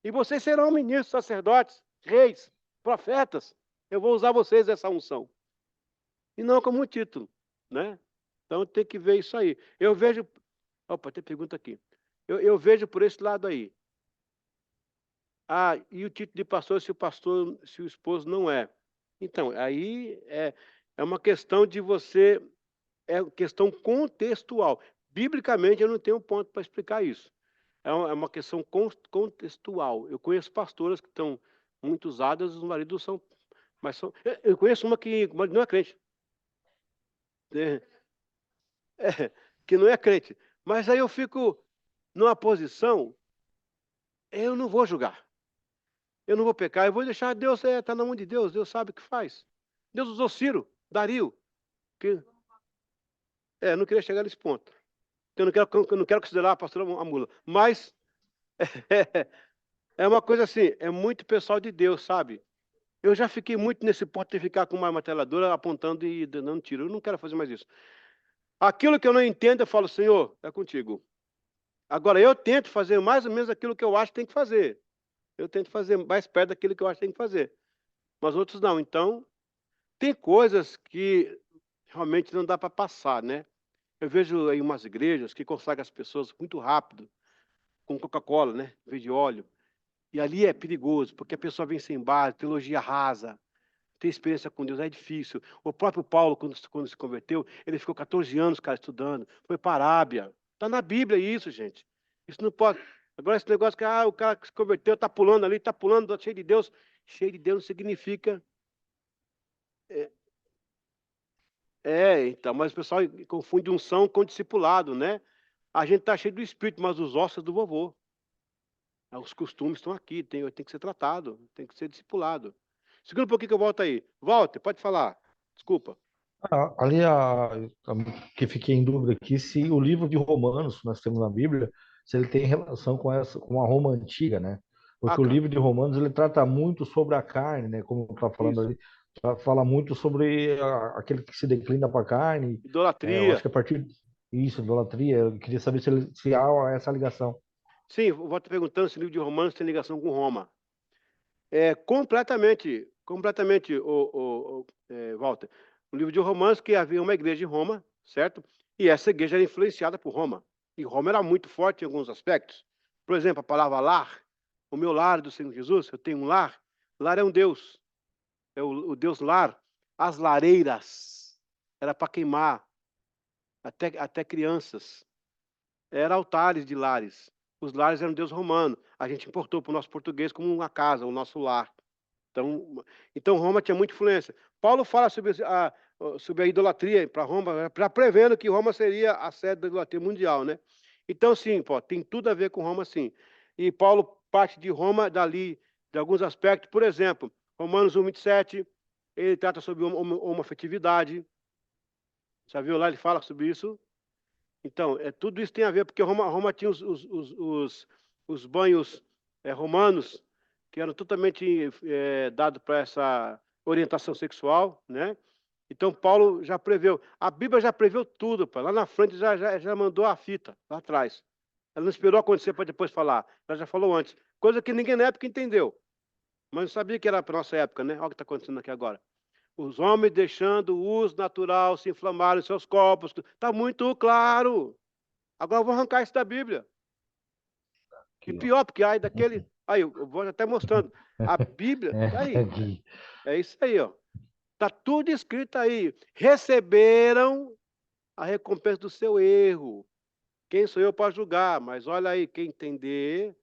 e vocês serão ministros, sacerdotes, reis, profetas. Eu vou usar vocês essa unção. E não como um título, né? Então tem que ver isso aí. Eu vejo... Opa, tem pergunta aqui. Eu vejo por esse lado aí. E o título de pastor, se o esposo não é. Então, aí é uma questão de você, é questão contextual. Biblicamente, eu não tenho ponto para explicar isso. É uma questão contextual. Eu conheço pastoras que estão muito usadas, os maridos são... Mas são... Eu conheço uma que não é crente. Que não é crente. Mas aí eu fico numa posição, eu não vou julgar. Eu não vou pecar, eu vou deixar Deus, está na mão de Deus, Deus sabe o que faz. Deus usou Ciro, Dario. Eu não queria chegar nesse ponto. Eu não quero considerar a pastora uma mula. Mas é uma coisa assim, é muito pessoal de Deus, sabe? Eu já fiquei muito nesse ponto de ficar com uma marteladora apontando e dando tiro. Eu não quero fazer mais isso. Aquilo que eu não entendo, eu falo, Senhor, é contigo. Agora, eu tento fazer mais ou menos aquilo que eu acho que tem que fazer. Eu tento fazer mais perto daquilo que eu acho que tem que fazer. Mas outros não. Então, tem coisas que realmente não dá para passar, né? Eu vejo aí umas igrejas que consagram as pessoas muito rápido, com Coca-Cola, né? Em vez de óleo. E ali é perigoso, porque a pessoa vem sem base, teologia rasa, tem experiência com Deus, é difícil. O próprio Paulo, quando se converteu, ele ficou 14 anos, cara, estudando. Foi para a Arábia. Está na Bíblia isso, gente. Isso não pode... Agora, esse negócio que o cara que se converteu está pulando ali, está pulando, tá cheio de Deus. Cheio de Deus não significa... Então, mas o pessoal confunde unção com discipulado, né? A gente está cheio do Espírito, mas os ossos do vovô. Os costumes estão aqui, tem que ser tratado, tem que ser discipulado. Segura um pouquinho que eu volto aí. Walter, pode falar. Desculpa. Ali, que fiquei em dúvida aqui, se o livro de Romanos, que nós temos na Bíblia, se ele tem relação com a Roma antiga, né? Porque o Cara, livro de Romanos, ele trata muito sobre a carne, né? Como está falando isso. ali, fala muito sobre aquele que se declina para a carne. Eu acho Idolatria. que a partir disso, idolatria, eu queria saber se há essa ligação. Sim, eu vou te perguntando se o livro de Romanos tem ligação com Roma. Completamente, Walter. O livro de Romanos, que havia uma igreja em Roma, certo? E essa igreja era influenciada por Roma. E Roma era muito forte em alguns aspectos. Por exemplo, a palavra lar, o meu lar do Senhor Jesus, eu tenho um lar. Lar é um Deus, é o Deus lar. As lareiras, era para queimar, até crianças. Eram altares de lares. Os lares eram Deus romano. A gente importou para o nosso português como uma casa, o nosso lar. Então Roma tinha muita influência. Paulo fala sobre a idolatria para Roma, já prevendo que Roma seria a sede da idolatria mundial, né? Então, sim, pô, tem tudo a ver com Roma, sim. E Paulo parte de Roma dali, de alguns aspectos. Por exemplo, Romanos 1:27, ele trata sobre homoafetividade. Já viu lá, ele fala sobre isso? Então, tudo isso tem a ver, porque Roma tinha os banhos romanos, que eram totalmente dados para essa orientação sexual, né? Então, Paulo já preveu. A Bíblia já preveu tudo, pá. Lá na frente já mandou a fita, lá atrás. Ela não esperou acontecer para depois falar. Ela já falou antes. Coisa que ninguém na época entendeu. Mas não sabia que era para a nossa época, né? Olha o que está acontecendo aqui agora. Os homens deixando o uso natural se inflamarem em seus corpos. Está muito claro. Agora eu vou arrancar isso da Bíblia. E pior, porque aí daquele. Aí, eu vou até mostrando. A Bíblia. Aí, é isso aí, ó. Está tudo escrito aí. Receberam a recompensa do seu erro. Quem sou eu para julgar? Mas olha aí, quem entender,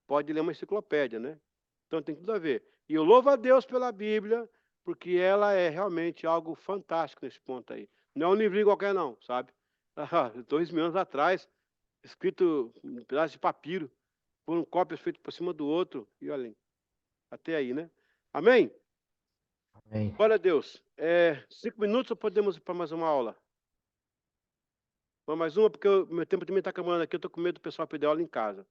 pode ler uma enciclopédia, né? Então tem tudo a ver. E eu louvo a Deus pela Bíblia, porque ela é realmente algo fantástico nesse ponto aí. Não é um livrinho qualquer, não, sabe? 2000 anos atrás, escrito em um pedaço de papiro, foram cópias feitas por cima do outro, e olhem, até aí, né? Amém? Amém. Glória a Deus. 5 minutos ou podemos ir para mais uma aula? Vamos mais uma, porque o meu tempo também está acabando aqui, eu estou com medo do pessoal perder aula em casa.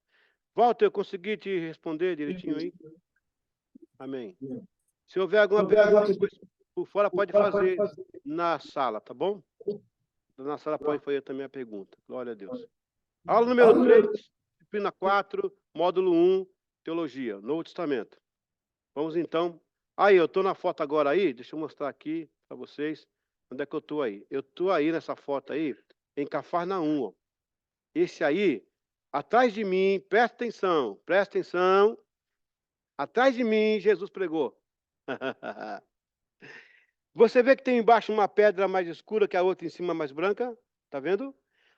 Walter, eu consegui te responder direitinho aí? Amém. Se houver alguma pergunta por fora, pode fazer na sala, tá bom? Na sala pode fazer também a pergunta. Glória a Deus. Aula número 3, disciplina 4, módulo 1, teologia, Novo Testamento. Vamos então. Aí, eu estou na foto agora aí, deixa eu mostrar aqui para vocês. Onde é que eu estou aí? Eu estou aí nessa foto aí, em Cafarnaum, ó. Esse aí, atrás de mim, presta atenção. Atrás de mim, Jesus pregou. Você vê que tem embaixo uma pedra mais escura que a outra em cima mais branca? Tá vendo?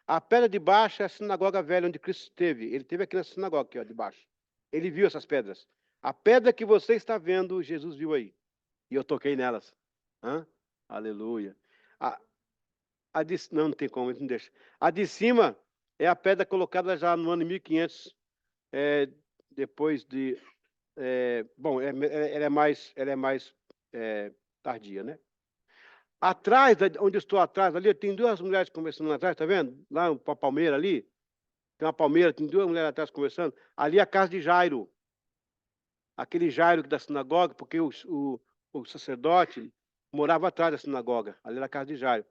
A pedra de baixo é a sinagoga velha onde Cristo esteve. Ele esteve aqui na sinagoga, aqui, ó, de baixo. Ele viu essas pedras. A pedra que você está vendo, Jesus viu aí. E eu toquei nelas. Aleluia. Não tem como, não deixa. A de cima é a pedra colocada já no ano 1500, depois de... bom, ela é mais tardia, né? Atrás, onde eu estou atrás, ali, tem duas mulheres conversando lá atrás, tá vendo? Lá uma palmeira ali, tem uma palmeira, tem duas mulheres atrás conversando. Ali é a casa de Jairo. Aquele Jairo da sinagoga, porque o sacerdote morava atrás da sinagoga. Ali era a casa de Jairo.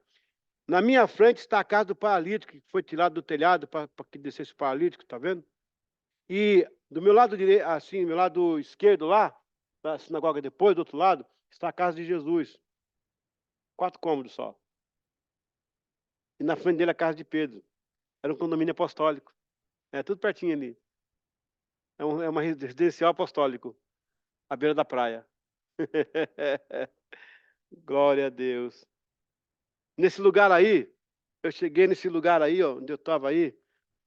Na minha frente está a casa do paralítico, que foi tirado do telhado para que descesse o paralítico, tá vendo? E do meu lado direito, assim, meu lado esquerdo lá, da sinagoga depois, do outro lado, está a casa de Jesus. 4 cômodos só. E na frente dele a casa de Pedro. Era um condomínio apostólico. Tudo pertinho ali. É uma residencial apostólico, à beira da praia. Glória a Deus. Nesse lugar aí, eu cheguei nesse lugar aí, ó, onde eu estava aí,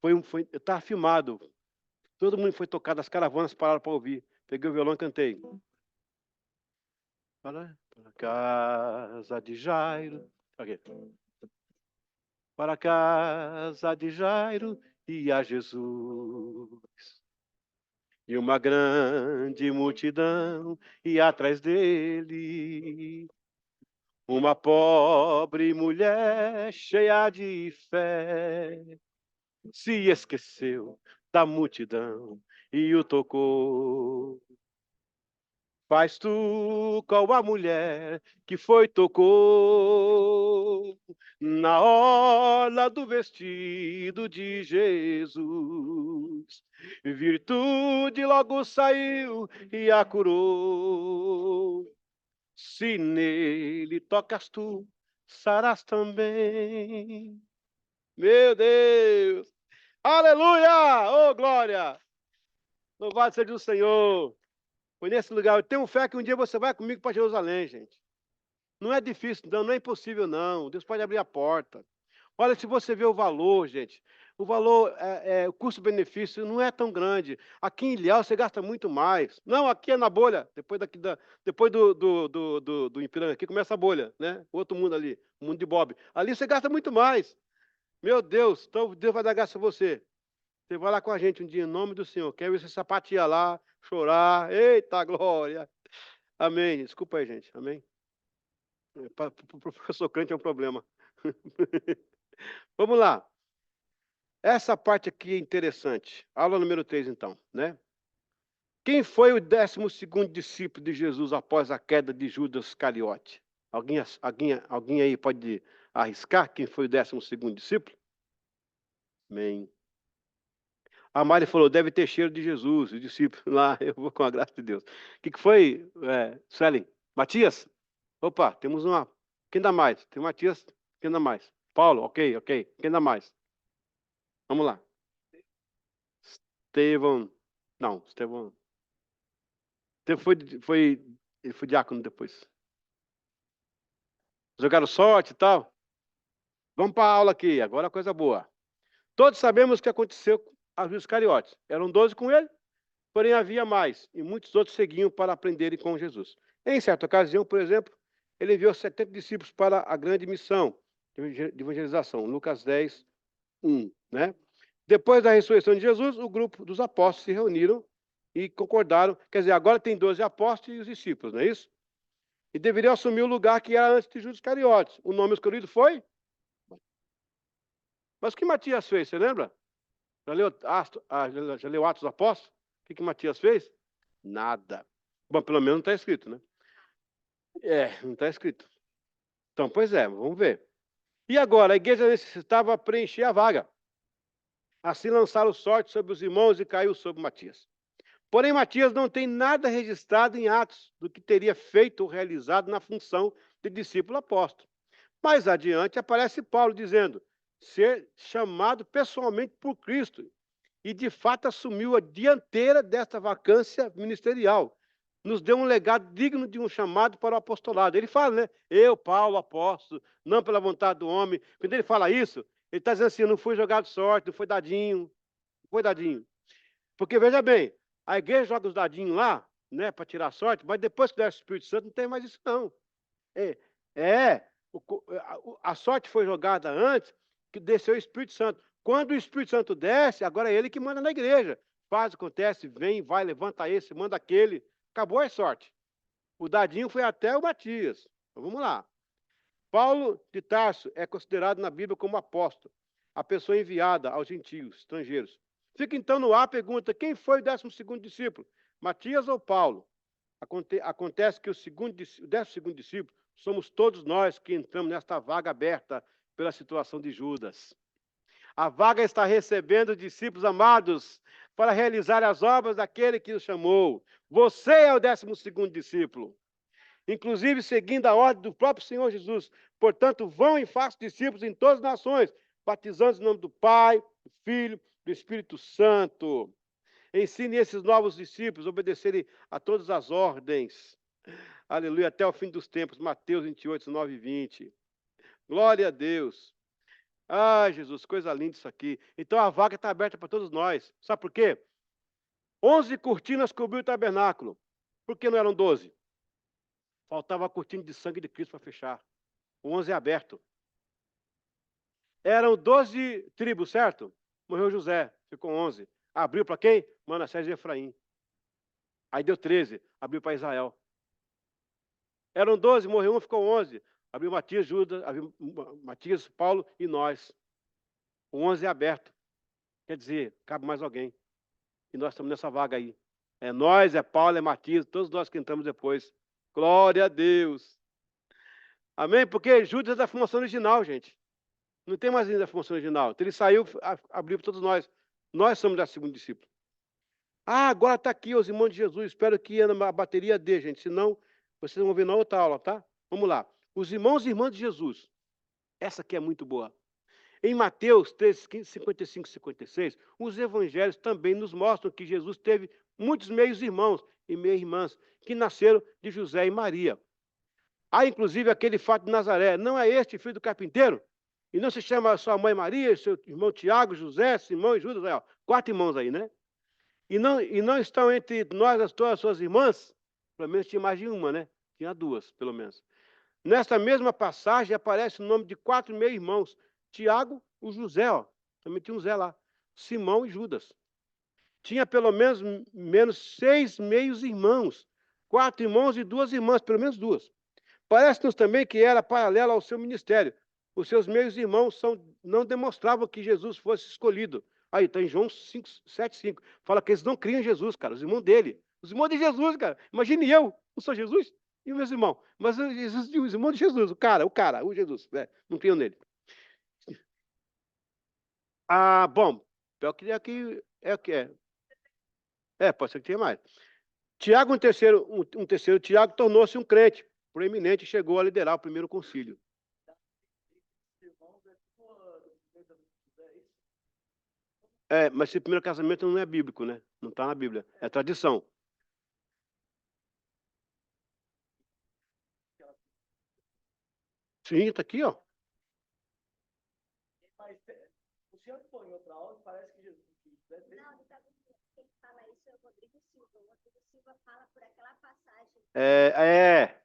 eu estava filmado. Todo mundo foi tocado, as caravanas pararam para ouvir. Peguei o violão e cantei. Para a casa de Jairo. Okay. Para a casa de Jairo e a Jesus. E uma grande multidão ia atrás dele. Uma pobre mulher cheia de fé se esqueceu da multidão e o tocou. Faz tu com a mulher que foi tocou na orla do vestido de Jesus. Virtude logo saiu e a curou. Se nele tocas tu, sarás também. Meu Deus! Aleluia! Oh, glória! Louvado seja o Senhor. Foi nesse lugar. Eu tenho fé que um dia você vai comigo para Jerusalém, gente. Não é difícil, não é impossível, não. Deus pode abrir a porta. Olha, se você vê o valor, gente, o valor, o custo-benefício não é tão grande. Aqui em Ilhéus você gasta muito mais. Não, aqui é na bolha. Depois do Ipiranga, aqui começa a bolha, né? O outro mundo ali, o mundo de Bob. Ali você gasta muito mais. Meu Deus, então Deus vai dar graça a você. Você vai lá com a gente um dia, em nome do Senhor. Quero ver você sapatear lá, chorar. Eita glória! Amém. Desculpa aí, gente. Amém. Para o professor crente é um problema. Vamos lá. Essa parte aqui é interessante. Aula número 3, então, né? Quem foi o 12º discípulo de Jesus após a queda de Judas Iscariote? Alguém aí pode arriscar quem foi o 12º discípulo? Amém. A Mari falou, deve ter cheiro de Jesus, o discípulo lá, eu vou com a graça de Deus. O que foi, Suelen? Matias? Opa, temos uma. Quem dá mais? Tem Matias, quem dá mais? Paulo, ok. Quem dá mais? Vamos lá. Estevão. Não, Estevão. Ele foi diácono depois. Jogaram sorte e tal. Vamos para a aula aqui, agora coisa boa. Todos sabemos o que aconteceu a Judas Iscariotes. Eram 12 com ele, porém havia mais, e muitos outros seguiam para aprenderem com Jesus. Em certa ocasião, por exemplo, ele enviou 70 discípulos para a grande missão de evangelização, Lucas 10, 1, né? Depois da ressurreição de Jesus, o grupo dos apóstolos se reuniram e concordaram, quer dizer, agora tem 12 apóstolos e os discípulos, não é isso? E deveriam assumir o lugar que era antes de Judas Iscariotes. O nome escolhido foi? Mas o que Matias fez, você lembra? Já leu Atos dos Apóstolos? O que Matias fez? Nada. Bom, pelo menos não está escrito, né? Não está escrito. Então, pois é, vamos ver. E agora, a igreja necessitava preencher a vaga. Assim lançaram sorte sobre os irmãos e caiu sobre Matias. Porém, Matias não tem nada registrado em Atos do que teria feito ou realizado na função de discípulo apóstolo. Mais adiante aparece Paulo dizendo ser chamado pessoalmente por Cristo e de fato assumiu a dianteira desta vacância ministerial. Nos deu um legado digno de um chamado para o apostolado. Ele fala, né? Eu, Paulo, apóstolo, não pela vontade do homem. Quando ele fala isso, ele está dizendo assim, não foi jogado sorte, não foi dadinho, não foi dadinho. Porque, veja bem, a igreja joga os dadinhos lá, né, para tirar sorte, mas depois que desce o Espírito Santo, não tem mais isso, não. A sorte foi jogada antes que desceu o Espírito Santo. Quando o Espírito Santo desce, agora é ele que manda na igreja. Faz, acontece, vem, vai, levanta esse, manda aquele. Acabou a sorte. O dadinho foi até o Matias. Então, vamos lá. Paulo de Tarso é considerado na Bíblia como apóstolo, a pessoa enviada aos gentios, estrangeiros. Fica então no ar a pergunta, quem foi o 12º discípulo? Matias ou Paulo? Acontece que o 12º discípulo somos todos nós que entramos nesta vaga aberta pela situação de Judas. A vaga está recebendo discípulos amados para realizar as obras daquele que os chamou. Você é o 12º discípulo. Inclusive seguindo a ordem do próprio Senhor Jesus. Portanto, vão e façam discípulos em todas as nações, batizando em nome do Pai, do Filho, do Espírito Santo. Ensine esses novos discípulos a obedecerem a todas as ordens. Aleluia, até o fim dos tempos. Mateus 28, 9 e 20. Glória a Deus. Ah, Jesus, coisa linda isso aqui. Então a vaga está aberta para todos nós. Sabe por quê? 11 cortinas cobriu o tabernáculo. Por que não eram 12? Faltava a cortina de sangue de Cristo para fechar. O 11 é aberto. Eram 12 tribos, certo? Morreu José, ficou 11. Abriu para quem? Manassés e Efraim. Aí deu 13, abriu para Israel. Eram 12, morreu um, ficou 11. Abriu Matias, Judas, abriu Matias, Paulo e nós. O 11 é aberto. Quer dizer, cabe mais alguém. E nós estamos nessa vaga aí. É nós, é Paulo, é Matias, todos nós que entramos depois. Glória a Deus. Amém? Porque Judas é da formação original, gente. Não tem mais ainda a formação original. Então ele saiu, abriu para todos nós. Nós somos da segunda discípula. Ah, agora está aqui os irmãos de Jesus. Espero que a bateria dê, gente. Senão, vocês vão ver na outra aula, tá? Vamos lá. Os irmãos e irmãs de Jesus. Essa aqui é muito boa. Em Mateus 3, 55 e 56, os evangelhos também nos mostram que Jesus teve muitos meios-irmãos e meia-irmãs que nasceram de José e Maria. Há, inclusive, aquele fato de Nazaré. Não é este filho do carpinteiro? E não se chama sua mãe Maria, seu irmão Tiago, José, Simão e Judas? Aí, ó, 4 irmãos aí, né? E não estão entre nós todas as suas irmãs? Pelo menos tinha mais de uma, né? Tinha 2, pelo menos. Nesta mesma passagem aparece o nome de 4 meio-irmãos. Tiago, o José, ó. Também tinha um Zé lá. Simão e Judas. Tinha pelo menos 6 meios-irmãos. 4 irmãos e 2 irmãs, pelo menos 2. Parece-nos também que era paralelo ao seu ministério. Os seus meios-irmãos não demonstravam que Jesus fosse escolhido. Aí, está em João 7,5. Fala que eles não criam em Jesus, cara. Os irmãos dele. Os irmãos de Jesus, cara. Imagine eu, não sou Jesus, e os meus irmãos. Mas os irmãos de Jesus, o Jesus. Não criam nele. Ah, bom. Pior que aqui é o que é. Pode ser que tenha mais. Tiago, um terceiro Tiago, tornou-se um crente proeminente e chegou a liderar o primeiro concílio. Mas esse primeiro casamento não é bíblico, né? Não está na Bíblia. É tradição. Sim, está aqui, ó. Mas o senhor foi em outra aula, parece que Jesus... Não, quem fala isso é o Rodrigo Silva. O Rodrigo Silva fala por aquela passagem. É.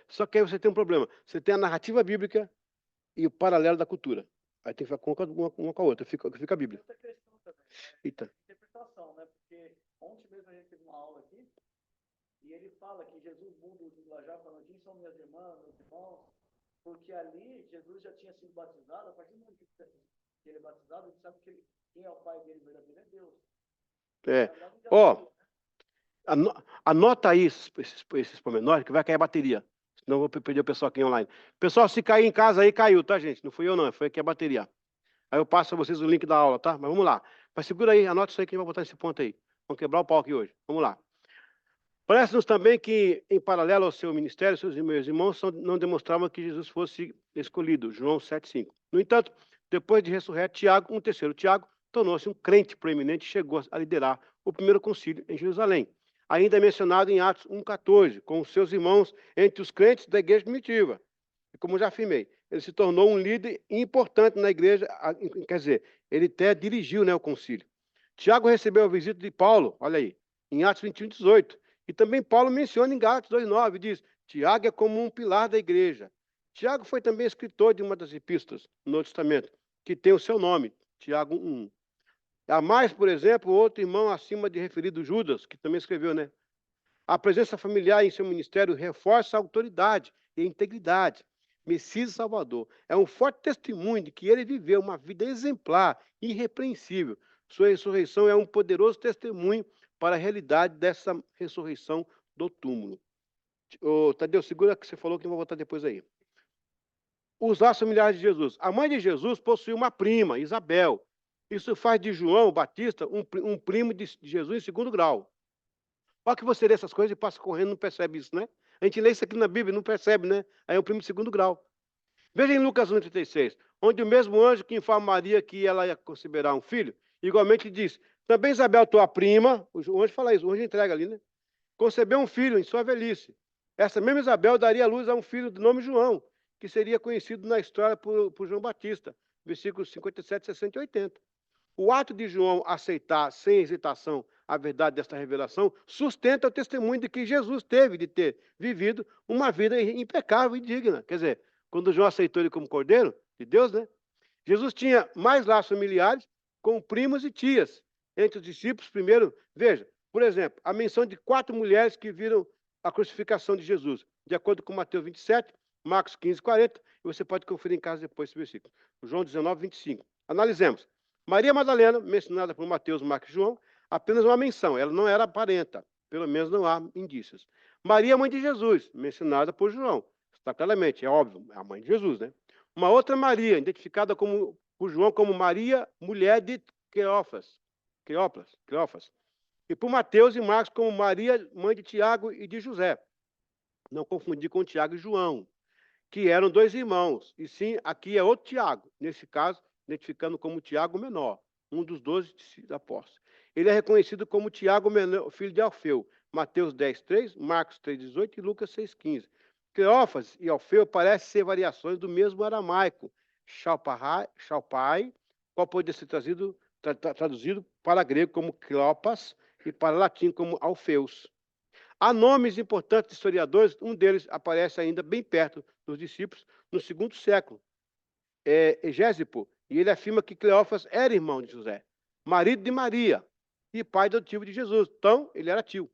Só que aí você tem um problema. Você tem a narrativa bíblica e o paralelo da cultura. Aí tem que ficar uma com a outra. Fica a Bíblia. Outra questão também. Eita. Interpretação, né? Porque ontem mesmo a gente teve uma aula aqui e ele fala que Jesus muda o linguajar falando quem são minhas irmãs, meus irmãos, porque ali Jesus já tinha sido batizado. A partir do momento que ele é batizado, ele sabe que quem é o pai dele verdadeiro é Deus. Anota aí esses pormenores que vai cair a bateria. Senão eu vou pedir o pessoal aqui online. Pessoal, se cair em casa aí, caiu, tá, gente? Não fui eu, não. Foi aqui a bateria. Aí eu passo a vocês o link da aula, tá? Mas vamos lá. Mas segura aí, anota isso aí que a gente vai botar nesse ponto aí. Vamos quebrar o pau aqui hoje. Vamos lá. Parece-nos também que, em paralelo ao seu ministério, seus meus irmãos não demonstravam que Jesus fosse escolhido. João 7,5. No entanto, depois de ressurreto, Tiago, um terceiro Tiago, tornou-se um crente proeminente e chegou a liderar o primeiro concílio em Jerusalém. Ainda é mencionado em Atos 1,14, com os seus irmãos entre os crentes da igreja primitiva. E como já afirmei, ele se tornou um líder importante na igreja, quer dizer, ele até dirigiu, né, o concílio. Tiago recebeu a visita de Paulo, olha aí, em Atos 21,18. E também Paulo menciona em Gálatas 2,9, diz, Tiago é como um pilar da igreja. Tiago foi também escritor de uma das epístolas no Novo Testamento, que tem o seu nome, Tiago 1. Há mais, por exemplo, outro irmão acima de referido, Judas, que também escreveu, né? A presença familiar em seu ministério reforça a autoridade e a integridade. Messias e Salvador. É um forte testemunho de que ele viveu uma vida exemplar, irrepreensível. Sua ressurreição é um poderoso testemunho para a realidade dessa ressurreição do túmulo. Tadeu, segura que você falou que eu vou voltar depois aí. Os laços familiares de Jesus. A mãe de Jesus possuía uma prima, Isabel. Isso faz de João Batista um primo de Jesus em segundo grau. Olha que você lê essas coisas e passa correndo e não percebe isso, né? A gente lê isso aqui na Bíblia e não percebe, né? Aí é o primo de segundo grau. Veja em Lucas 1,36, onde o mesmo anjo que informa Maria que ela ia conceberá um filho, igualmente diz, também Isabel, tua prima, o anjo fala isso, o anjo entrega ali, né? Concebeu um filho em sua velhice. Essa mesma Isabel daria luz a um filho de nome João, que seria conhecido na história por João Batista, versículos 57, 60 e 80. O ato de João aceitar sem hesitação a verdade desta revelação sustenta o testemunho de que Jesus teve de ter vivido uma vida impecável e digna. Quer dizer, quando João aceitou ele como cordeiro de Deus, né? Jesus tinha mais laços familiares com primos e tias. Entre os discípulos, primeiro, veja, por exemplo, a menção de 4 mulheres que viram a crucificação de Jesus, de acordo com Mateus 27, Marcos 15, 40, e você pode conferir em casa depois esse versículo. João 19, 25. Analisemos. Maria Madalena, mencionada por Mateus, Marcos e João, apenas uma menção, ela não era parenta. Pelo menos não há indícios. Maria, mãe de Jesus, mencionada por João. Está claramente, é óbvio, é a mãe de Jesus, né? Uma outra Maria, identificada por João como Maria, mulher de Cleófas. E por Mateus e Marcos como Maria, mãe de Tiago e de José. Não confundir com Tiago e João, que eram dois irmãos. E sim, aqui é outro Tiago, nesse caso, identificando como Tiago menor, um dos 12 apóstolos. Ele é reconhecido como Tiago menor, filho de Alfeu. Mateus 10:3, Marcos 3:18 e Lucas 6:15. Cleófas e Alfeu parecem ser variações do mesmo aramaico, Chalpai, qual pode ser traduzido para grego como Cleopas e para latim como Alfeus. Há nomes importantes de historiadores, um deles aparece ainda bem perto dos discípulos, no segundo século, Egésipo, e ele afirma que Cleófas era irmão de José, marido de Maria e pai adotivo de Jesus. Então, ele era tio.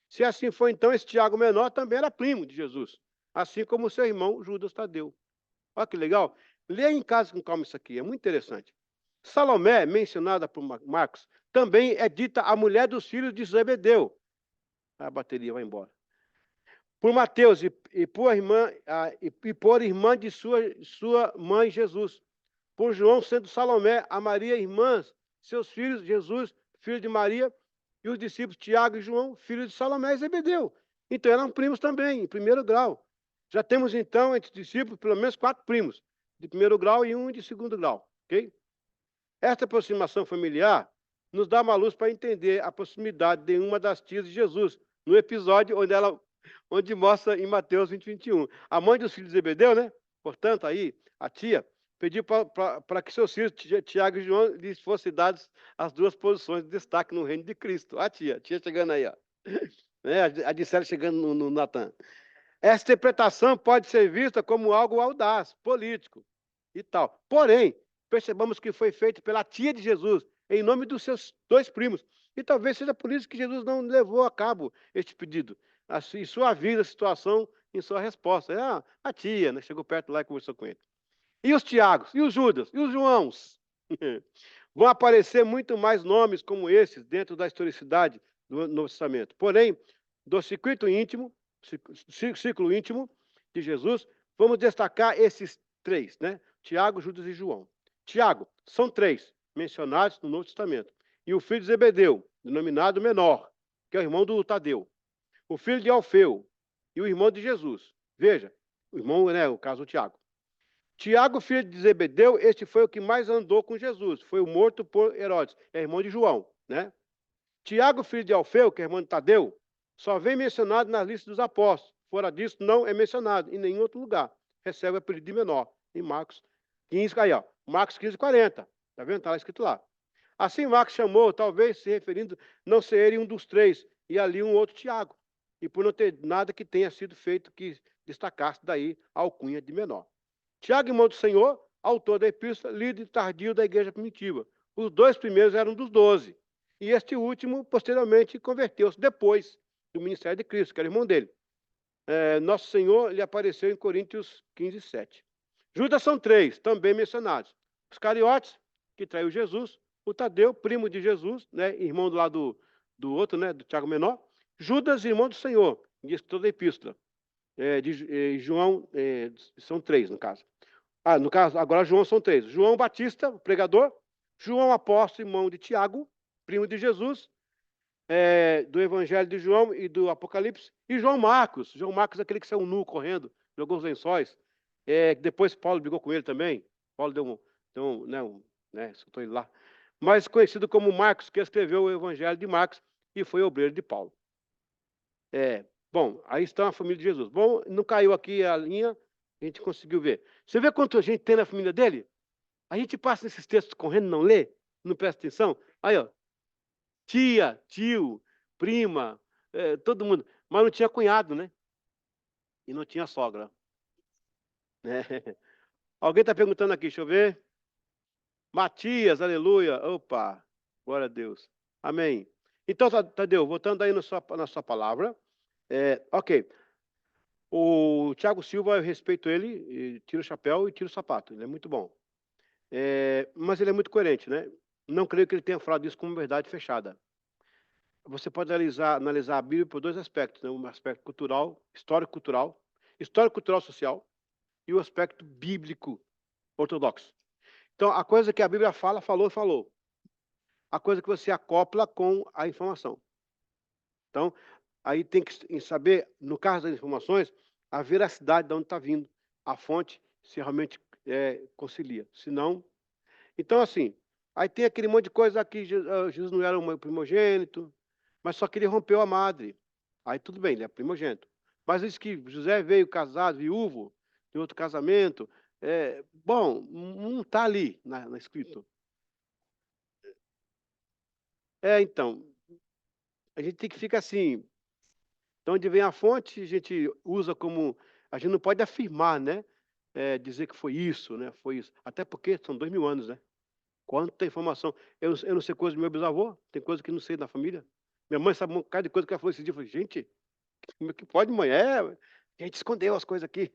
Se assim foi, então, esse Tiago menor também era primo de Jesus, assim como seu irmão Judas Tadeu. Olha que legal. Leia em casa com calma isso aqui, é muito interessante. Salomé, mencionada por Marcos, também é dita a mulher dos filhos de Zebedeu. A bateria vai embora. Por Mateus e por irmã de sua mãe Jesus. Por João, sendo Salomé, a Maria, irmãs, seus filhos, Jesus, filho de Maria, e os discípulos Tiago e João, filhos de Salomé e Zebedeu. Então eram primos também, em primeiro grau. Já temos, então, entre os discípulos, pelo menos 4 primos, de primeiro grau e um de segundo grau. Ok? Esta aproximação familiar nos dá uma luz para entender a proximidade de uma das tias de Jesus, no episódio onde mostra em Mateus 20:21. A mãe dos filhos de Zebedeu, né? Portanto, aí, a tia, pediu para que seus filhos, Tiago e João, lhes fossem dadas as 2 posições de destaque no reino de Cristo. A tia chegando aí, ó. A Dicélia chegando no Natan. Essa interpretação pode ser vista como algo audaz, político e tal. Porém, percebamos que foi feito pela tia de Jesus, em nome dos seus 2 primos. E talvez seja por isso que Jesus não levou a cabo este pedido. Assim, sua vida, a situação, em sua resposta. A tia, né? Chegou perto lá e conversou com ele. E os Tiagos, e os Judas, e os Joãos? Vão aparecer muito mais nomes como esses dentro da historicidade do Novo Testamento. Porém, do ciclo íntimo de Jesus, vamos destacar esses 3, né? Tiago, Judas e João. Tiago, são 3 mencionados no Novo Testamento. E o filho de Zebedeu, denominado menor, que é o irmão do Tadeu. O filho de Alfeu e o irmão de Jesus. Veja, o irmão, né, o caso do Tiago. Tiago, filho de Zebedeu, este foi o que mais andou com Jesus. Foi o morto por Herodes, é irmão de João, né? Tiago, filho de Alfeu, que é irmão de Tadeu, só vem mencionado nas listas dos apóstolos. Fora disso, não é mencionado em nenhum outro lugar. Recebe o apelido de menor, em Marcos 15, aí, ó, Marcos 15:40. Está vendo? Está lá escrito lá. Assim, Marcos chamou, talvez se referindo não ser ele um dos 3, e ali um outro Tiago. E por não ter nada que tenha sido feito que destacasse daí a alcunha de menor. Tiago, irmão do Senhor, autor da epístola, líder tardio da igreja primitiva. Os 2 primeiros eram dos 12. E este último, posteriormente, converteu-se depois do ministério de Cristo, que era irmão dele. Nosso Senhor lhe apareceu em Coríntios 15:7. Judas são 3, também mencionados. Os Cariotes, que traiu Jesus. O Tadeu, primo de Jesus, né, irmão do lado do outro, né, do Tiago menor. Judas, irmão do Senhor, diz toda a epístola. João, são 3, no caso. No caso, agora João são 3. João Batista, pregador. João apóstolo, irmão de Tiago, primo de Jesus, do Evangelho de João e do Apocalipse. E João Marcos. João Marcos é aquele que saiu nu correndo, jogou os lençóis. Depois Paulo brigou com ele também. Paulo deu soltou ele lá. Mas conhecido como Marcos, que escreveu o Evangelho de Marcos e foi obreiro de Paulo. Bom, aí está a família de Jesus. Bom, não caiu aqui a linha, a gente conseguiu ver. Você vê quanta gente tem na família dele? A gente passa nesses textos correndo, não lê, não presta atenção. Aí, ó, tia, tio, prima, todo mundo. Mas não tinha cunhado, né? E não tinha sogra. Alguém está perguntando aqui, deixa eu ver. Matias, aleluia. Opa, glória a Deus. Amém. Então, Tadeu, voltando aí na sua palavra. Ok. O Tiago Silva, eu respeito ele, tiro o chapéu e tiro o sapato. Ele é muito bom. Mas ele é muito coerente, né? Não creio que ele tenha falado isso como verdade fechada. você pode analisar a Bíblia por dois aspectos, né? Um aspecto cultural, histórico-cultural social, e o aspecto bíblico ortodoxo. Então, a coisa que a Bíblia fala, falou. A coisa que você acopla com a informação. Então, aí tem que saber, no caso das informações, a veracidade de onde está vindo, a fonte, se realmente concilia. Se não... Então, assim, aí tem aquele monte de coisa aqui, Jesus não era um primogênito, mas só que ele rompeu a madre. Aí tudo bem, ele é primogênito. Mas diz que José veio casado, viúvo, de outro casamento. Bom, não está ali na escrito. Então, a gente tem que ficar assim. De onde vem a fonte, a gente usa como... A gente não pode afirmar, né? Dizer que foi isso, né? Foi isso. Até porque são 2000 anos, né? Quanta informação. Eu não sei coisa do meu bisavô, tem coisa que não sei da família. Minha mãe sabe um bocado de coisa que ela falou esse dia. Eu falei, gente, como é que pode, mãe? A gente escondeu as coisas aqui.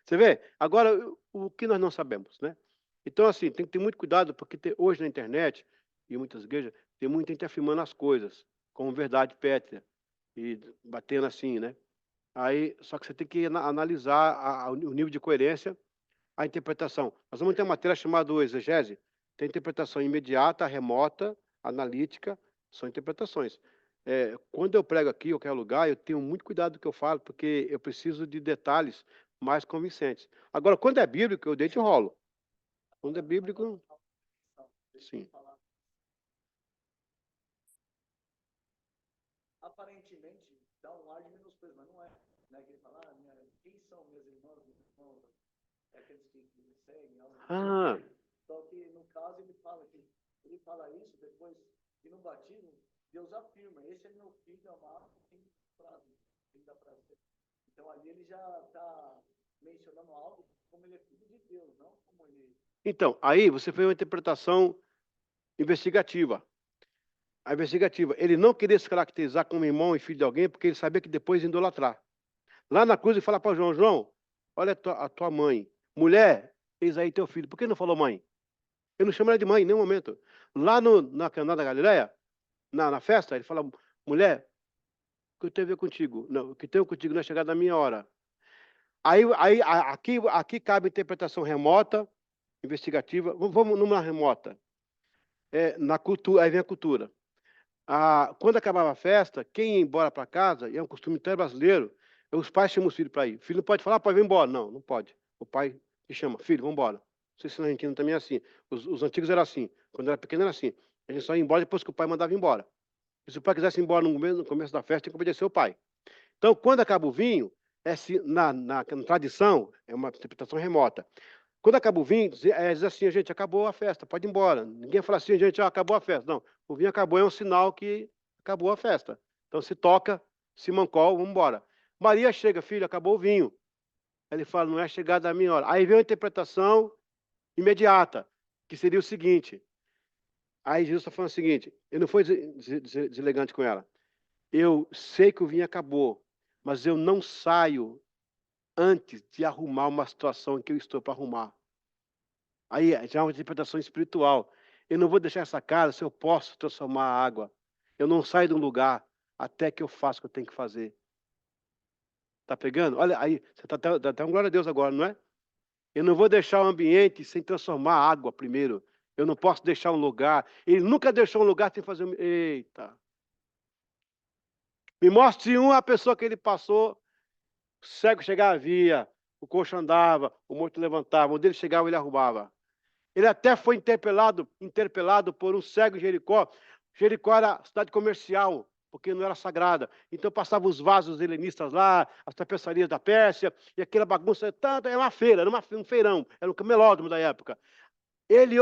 Você vê? Agora, o que nós não sabemos, né? Então, assim, tem que ter muito cuidado, porque hoje na internet, e em muitas igrejas, tem muita gente afirmando as coisas como verdade pétrea, e batendo assim, né? Aí, só que você tem que analisar o nível de coerência, a interpretação. Nós vamos ter uma matéria chamada exegese, tem interpretação imediata, remota, analítica, são interpretações. Quando eu prego aqui, em qualquer lugar, eu tenho muito cuidado do que eu falo, porque eu preciso de detalhes mais convincentes. Agora, quando é bíblico, eu deito e rolo. Quando é bíblico, sim. Aparentemente, dá um ar de menosprezo, mas não é. Né? Que ele fala, quem são meus irmãos, aqueles que me seguem. Só que, no caso, ele fala isso depois que no batismo, Deus afirma, esse é meu filho amado, quem dá prazer. Então, ali ele já está mencionando algo como ele é filho de Deus, não como ele... Então, aí você fez uma interpretação investigativa. A investigativa, ele não queria se caracterizar como irmão e filho de alguém, porque ele sabia que depois ia idolatrar. Lá na cruz ele fala para João, olha a tua mãe. Mulher, eis aí teu filho. Por que não falou mãe? Eu não chamo ela de mãe em nenhum momento. Lá na Caná da Galileia, na festa, ele fala, mulher, o que eu tenho a ver contigo? Não, o que tenho contigo não é chegada a minha hora. Aqui cabe interpretação remota, investigativa. Vamos numa remota. Na cultura, aí vem a cultura. Quando acabava a festa, quem ia embora para casa, e é um costume até brasileiro, os pais chamam os filhos para ir. O filho não pode falar, pai, vem embora. Não, não pode. O pai te chama, filho, vamos embora. Não sei se na Argentina também é assim. Os antigos eram assim. Quando era pequeno era assim. A gente só ia embora depois que o pai mandava ir embora. E se o pai quisesse ir embora no começo da festa, tinha que obedecer o pai. Então, quando acaba o vinho, na tradição, é uma interpretação remota. Quando acaba o vinho, diz assim, gente, acabou a festa, pode ir embora. Ninguém fala assim, gente, acabou a festa. Não, o vinho acabou, é um sinal que acabou a festa. Então se toca, se mancou, vamos embora. Maria chega, filho, acabou o vinho. Ele fala, não é chegada a minha hora. Aí vem a interpretação imediata, que seria o seguinte. Aí Jesus está falando o seguinte, ele não foi deselegante com ela. Eu sei que o vinho acabou, mas eu não saio antes de arrumar uma situação que eu estou para arrumar. Aí já é uma interpretação espiritual. Eu não vou deixar essa casa se eu posso transformar a água. Eu não saio de um lugar até que eu faça o que eu tenho que fazer. Tá pegando? Olha, aí, você tá até um glória a Deus agora, não é? Eu não vou deixar o ambiente sem transformar a água primeiro. Eu não posso deixar um lugar. Ele nunca deixou um lugar sem fazer... Eita! Me mostre uma pessoa que ele passou, o cego chegava, via, o coxo andava, o morto levantava, onde ele chegava, ele arrumava. Ele até foi interpelado por um cego em Jericó. Jericó era cidade comercial, porque não era sagrada. Então passavam os vasos helenistas lá, as tapeçarias da Pérsia, e aquela bagunça, era uma feira, era um feirão, era um camelódromo da época. Ele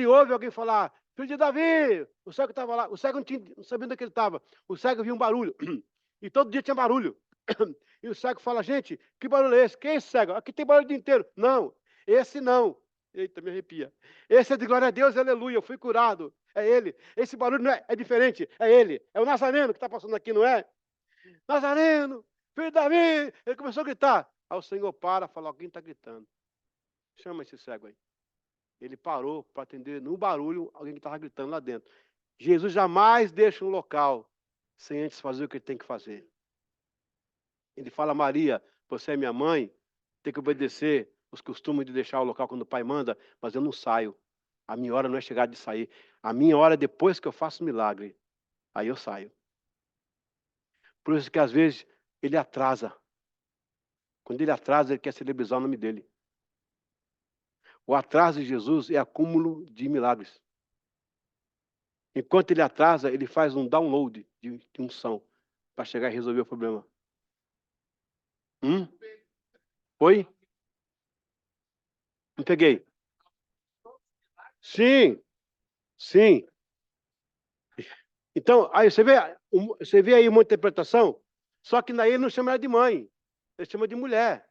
ouve alguém falar, filho de Davi, o cego estava lá, o cego não sabia onde é que ele estava, o cego viu um barulho, e todo dia tinha barulho. E o cego fala, gente, que barulho é esse? Quem é esse cego? Aqui tem barulho o dia inteiro. Não, esse não. Eita, me arrepia. Esse é de glória a Deus, aleluia, eu fui curado. É ele. Esse barulho não é diferente, é ele. É o Nazareno que está passando aqui, não é? Nazareno, filho de Davi. Ele começou a gritar. Aí o Senhor para, fala, alguém está gritando. Chama esse cego aí. Ele parou para atender no barulho alguém que estava gritando lá dentro. Jesus jamais deixa um local sem antes fazer o que ele tem que fazer. Ele fala, Maria, você é minha mãe, tem que obedecer os costumes de deixar o local quando o pai manda, mas eu não saio. A minha hora não é chegar de sair. A minha hora é depois que eu faço o milagre. Aí eu saio. Por isso que às vezes ele atrasa. Quando ele atrasa, ele quer celebrizar o nome dele. O atraso de Jesus é acúmulo de milagres. Enquanto ele atrasa, ele faz um download de unção para chegar e resolver o problema. Oi? Não peguei. Sim, sim. Então, aí você vê aí uma interpretação, só que daí ele não chama ela de mãe, ele chama de mulher.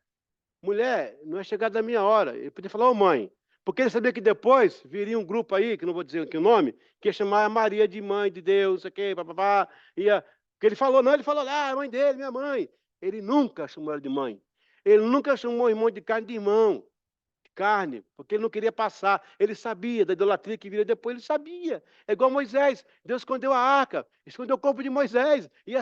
Mulher, não é chegada da minha hora. Ele podia falar, ô mãe, porque ele sabia que depois viria um grupo aí, que não vou dizer aqui o nome, que ia chamar a Maria de mãe de Deus, não sei o quê, papapá. Porque ele falou, não, ele falou, a mãe dele, minha mãe. Ele nunca chamou ela de mãe. Ele nunca chamou o irmão de carne de irmão. Carne, porque ele não queria passar. Ele sabia da idolatria que viria depois, ele sabia. É igual Moisés. Deus escondeu a arca, escondeu o corpo de Moisés. E